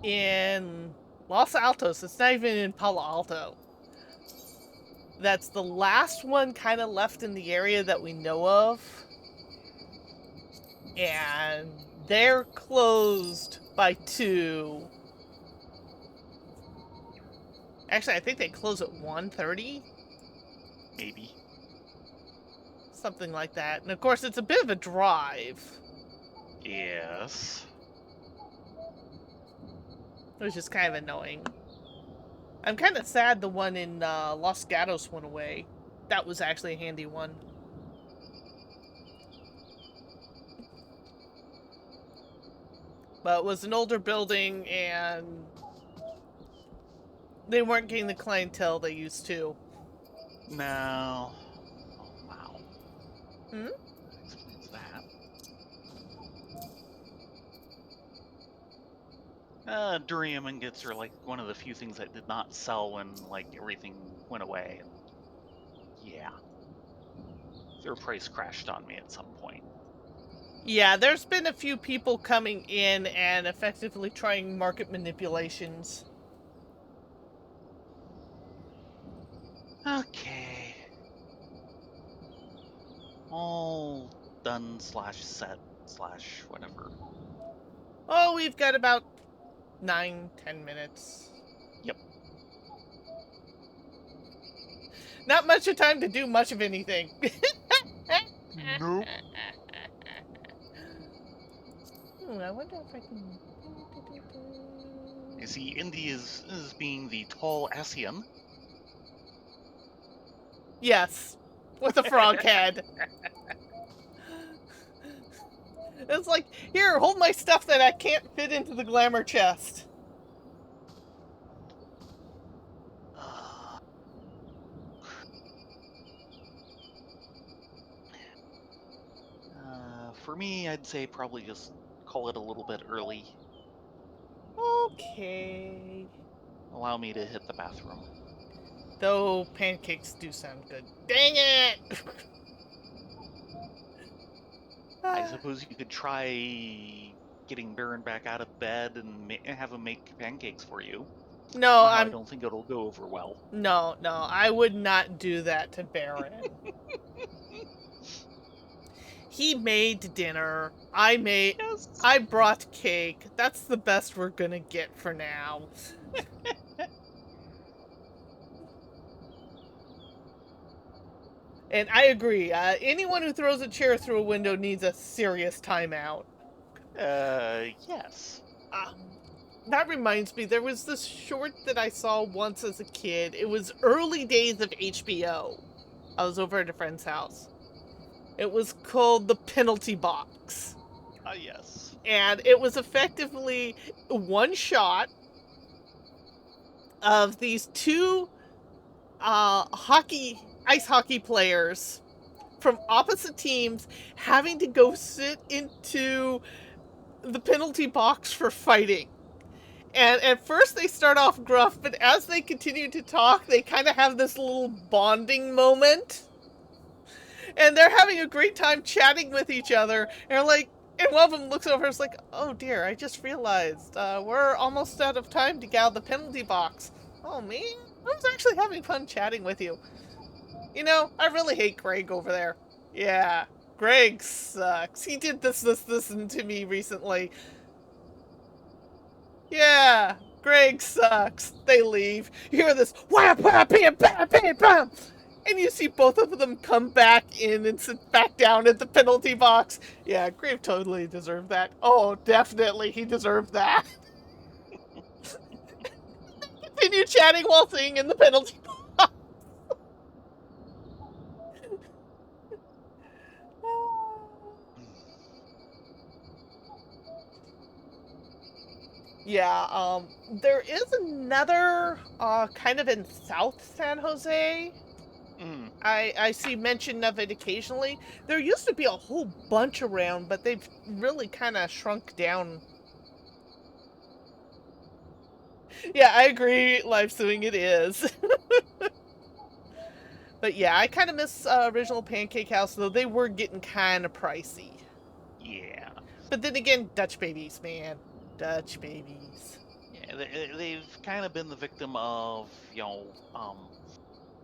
in Los Altos. It's not even in Palo Alto. That's the last one kind of left in the area that we know of. And they're closed by 2. Actually, I think they close at 1:30. Maybe. Something like that. And of course, it's a bit of a drive, Yes. which is kind of annoying. I'm kind of sad the one in Los Gatos went away. That was actually a handy one. But it was an older building, and they weren't getting the clientele they used to. No. Oh, wow. Hmm? That explains that. Durium ingots are like one of the few things that did not sell when like everything went away, and yeah, their price crashed on me at some point. Yeah, there's been a few people coming in and effectively trying market manipulations. Okay. All done slash set slash whatever. Oh, we've got about 9-10 minutes. Yep. Not much of time to do much of anything. Nope. I wonder if I can. You see, Indy is being the tall Asian. Yes, with a frog head. It's like, here, hold my stuff that I can't fit into the glamour chest. For me, I'd say probably just call it a little bit early. Okay. Allow me to hit the bathroom. Though pancakes do sound good. Dang it! I suppose you could try getting Baron back out of bed and have him make pancakes for you. No, Somehow I don't think it'll go over well. No, I would not do that to Baron. He made dinner. Yes. I brought cake. That's the best we're gonna get for now. And I agree. Anyone who throws a chair through a window needs a serious timeout. Yes. That reminds me, there was this short that I saw once as a kid. It was early days of HBO. I was over at a friend's house. It was called The Penalty Box. Yes. And it was effectively one shot of these 2 ice hockey players from opposite teams having to go sit into the penalty box for fighting. And at first they start off gruff, but as they continue to talk, they kind of have this little bonding moment. And they're having a great time chatting with each other. And one of them looks over and is like, oh dear, I just realized we're almost out of time to get out of the penalty box. Oh man, I was actually having fun chatting with you. You know, I really hate Greg over there. Yeah, Greg sucks. He did this to me recently. Yeah, Greg sucks. They leave. You hear this whap whap bam bam bam bam, and you see both of them come back in and sit back down at the penalty box. Yeah, Grave totally deserved that. Oh, definitely, he deserved that. Continue chatting while sitting in the penalty box. Yeah, there is another, kind of in South San Jose. Mm. I see mention of it occasionally. There used to be a whole bunch around, but they've really kind of shrunk down. Yeah, I agree. Live suing it is. But yeah, I kind of miss original Pancake House, though they were getting kind of pricey. Yeah. But then again, Dutch babies, man. Dutch babies. Yeah, they've kind of been the victim of,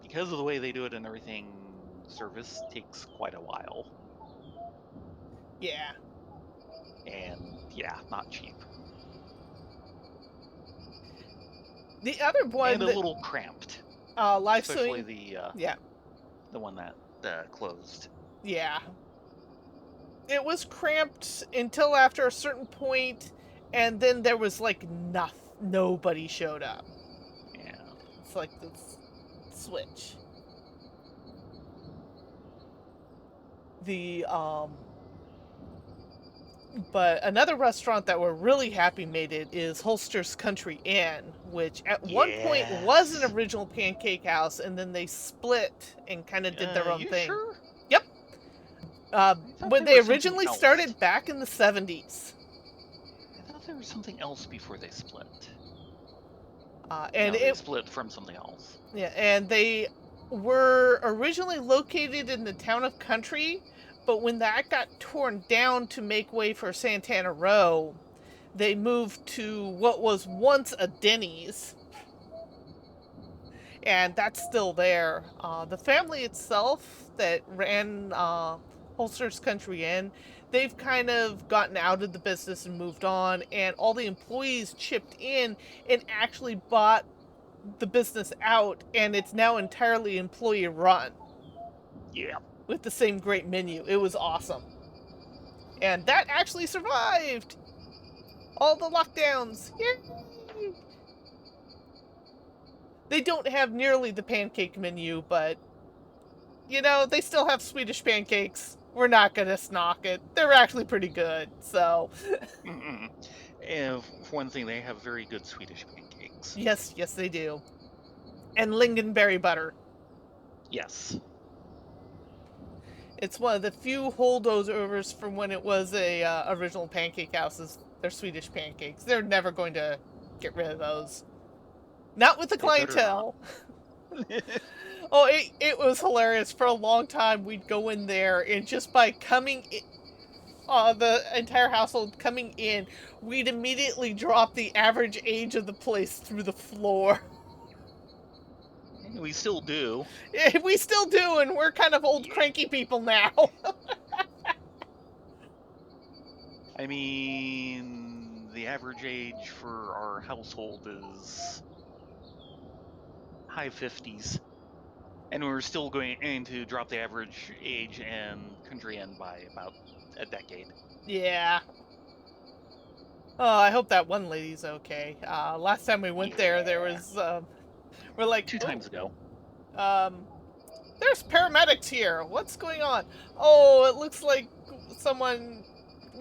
because of the way they do it and everything, service takes quite a while. Yeah. And yeah, not cheap. The other And one a that, little cramped, live especially suing, yeah, the one that closed. yeah. It was cramped until after a certain point, and then there was like nothing. Nobody showed up. Yeah. It's like this switch. The But another restaurant that we're really happy made it is Holster's Country Inn, which at one point was an Yes. original Pancake House, and then they split and kind of did their own You thing. sure? Yep. I thought When there they was something originally else. started back in the 70s. I thought there was something else before they split. And They it split from something else. Yeah, and they were originally located in the town of Country, but when that got torn down to make way for Santana Row, they moved to what was once a Denny's, and that's still there. The family itself that ran Holster's Country Inn, they've kind of gotten out of the business and moved on, and all the employees chipped in and actually bought the business out, and it's now entirely employee run Yeah. with the same great menu. It was awesome. And that actually survived all the lockdowns. Yay! They don't have nearly the pancake menu, but they still have Swedish pancakes. We're not gonna snock it. They're actually pretty good. So, Mm-mm. And for one thing, they have very good Swedish pancakes. yes, yes, they do. And lingonberry butter. Yes. It's one of the few holdovers from when it was a original pancake houses. They're Swedish pancakes. They're never going to get rid of those. Not with the They better not. clientele. Oh, it was hilarious. For a long time, we'd go in there, and just by coming in, the entire household coming in, we'd immediately drop the average age of the place through the floor. We still do. We still do, and we're kind of old, Yeah. cranky people now. I mean, the average age for our household is high 50s. And we're still going to drop the average age and country end by about a decade. Yeah. Oh, I hope that one lady's okay. Last time we went there Yeah. was, we're like, Two oh, times ago. um, there's paramedics here. What's going on? Oh, it looks like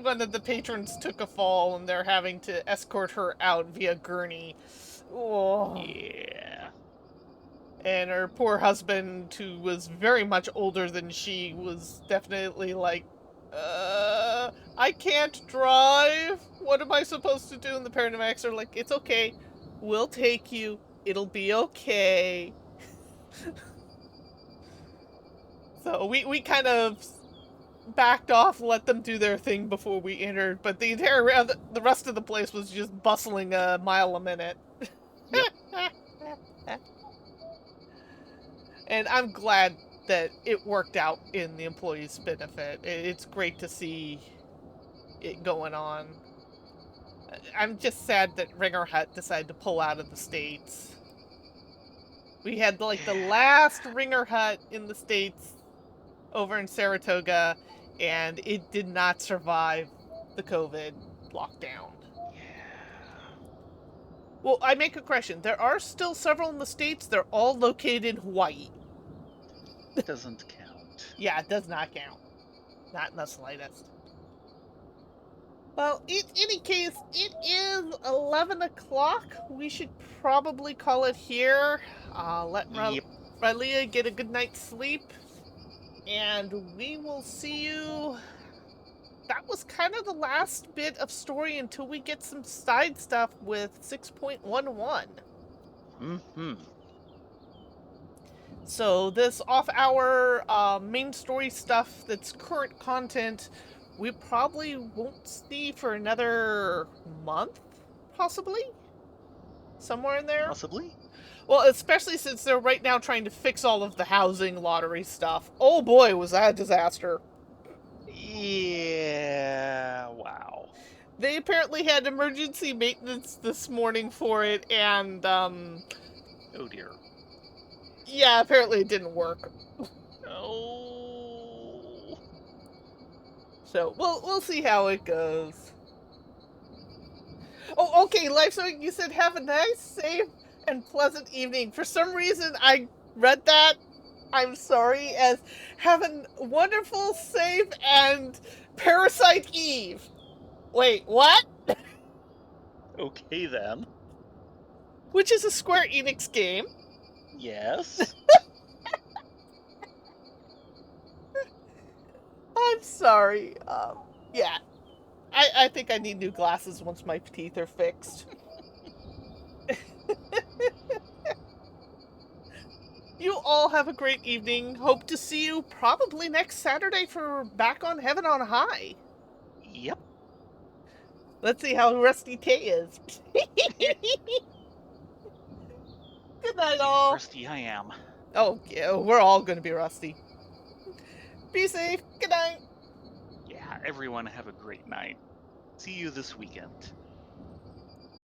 one of the patrons took a fall and they're having to escort her out via gurney. Oh. Yeah. And her poor husband, who was very much older than she, was definitely like, I can't drive. What am I supposed to do? And the paramedics are like, it's okay. We'll take you. It'll be okay. So we kind of backed off, let them do their thing before we entered, but the rest of the place was just bustling a mile a minute. Yep. And I'm glad that it worked out in the employees' benefit. It's great to see it going on. I'm just sad that Ringer Hut decided to pull out of the States. We had like the last Ringer Hut in the States over in Saratoga, and it did not survive the COVID lockdown. Yeah. Well, I make a correction. There are still several in the States. They're all located in Hawaii. Doesn't count. Yeah, it does not count. Not in the slightest. Well, in any case, it is 11 o'clock. We should probably call it here. Let Yep. Rylea get a good night's sleep. And we will see you. That was kind of the last bit of story until we get some side stuff with 6.11. Mm-hmm. So this off-hour main story stuff that's current content, we probably won't see for another month, possibly? Somewhere in there? Possibly. Well, especially since they're right now trying to fix all of the housing lottery stuff. Oh boy, was that a disaster. Yeah. Wow. They apparently had emergency maintenance this morning for it, and, Oh dear. yeah, apparently it didn't work. Oh. So, we'll see how it goes. Oh, okay, Lifesawing, you said have a nice, safe, and pleasant evening. For some reason, I read that, I'm sorry, as have a wonderful, safe, and Parasite Eve. Wait, what? Okay then. Which is a Square Enix game. Yes. I'm sorry. Yeah. I think I need new glasses once my teeth are fixed. You all have a great evening. Hope to see you probably next Saturday for Back on Heaven on High. Yep. Let's see how Rusty Tay is. Good night, Yeah, all. rusty I am. Oh, yeah, we're all gonna be rusty. Be safe. Good night. Yeah, everyone have a great night. See you this weekend.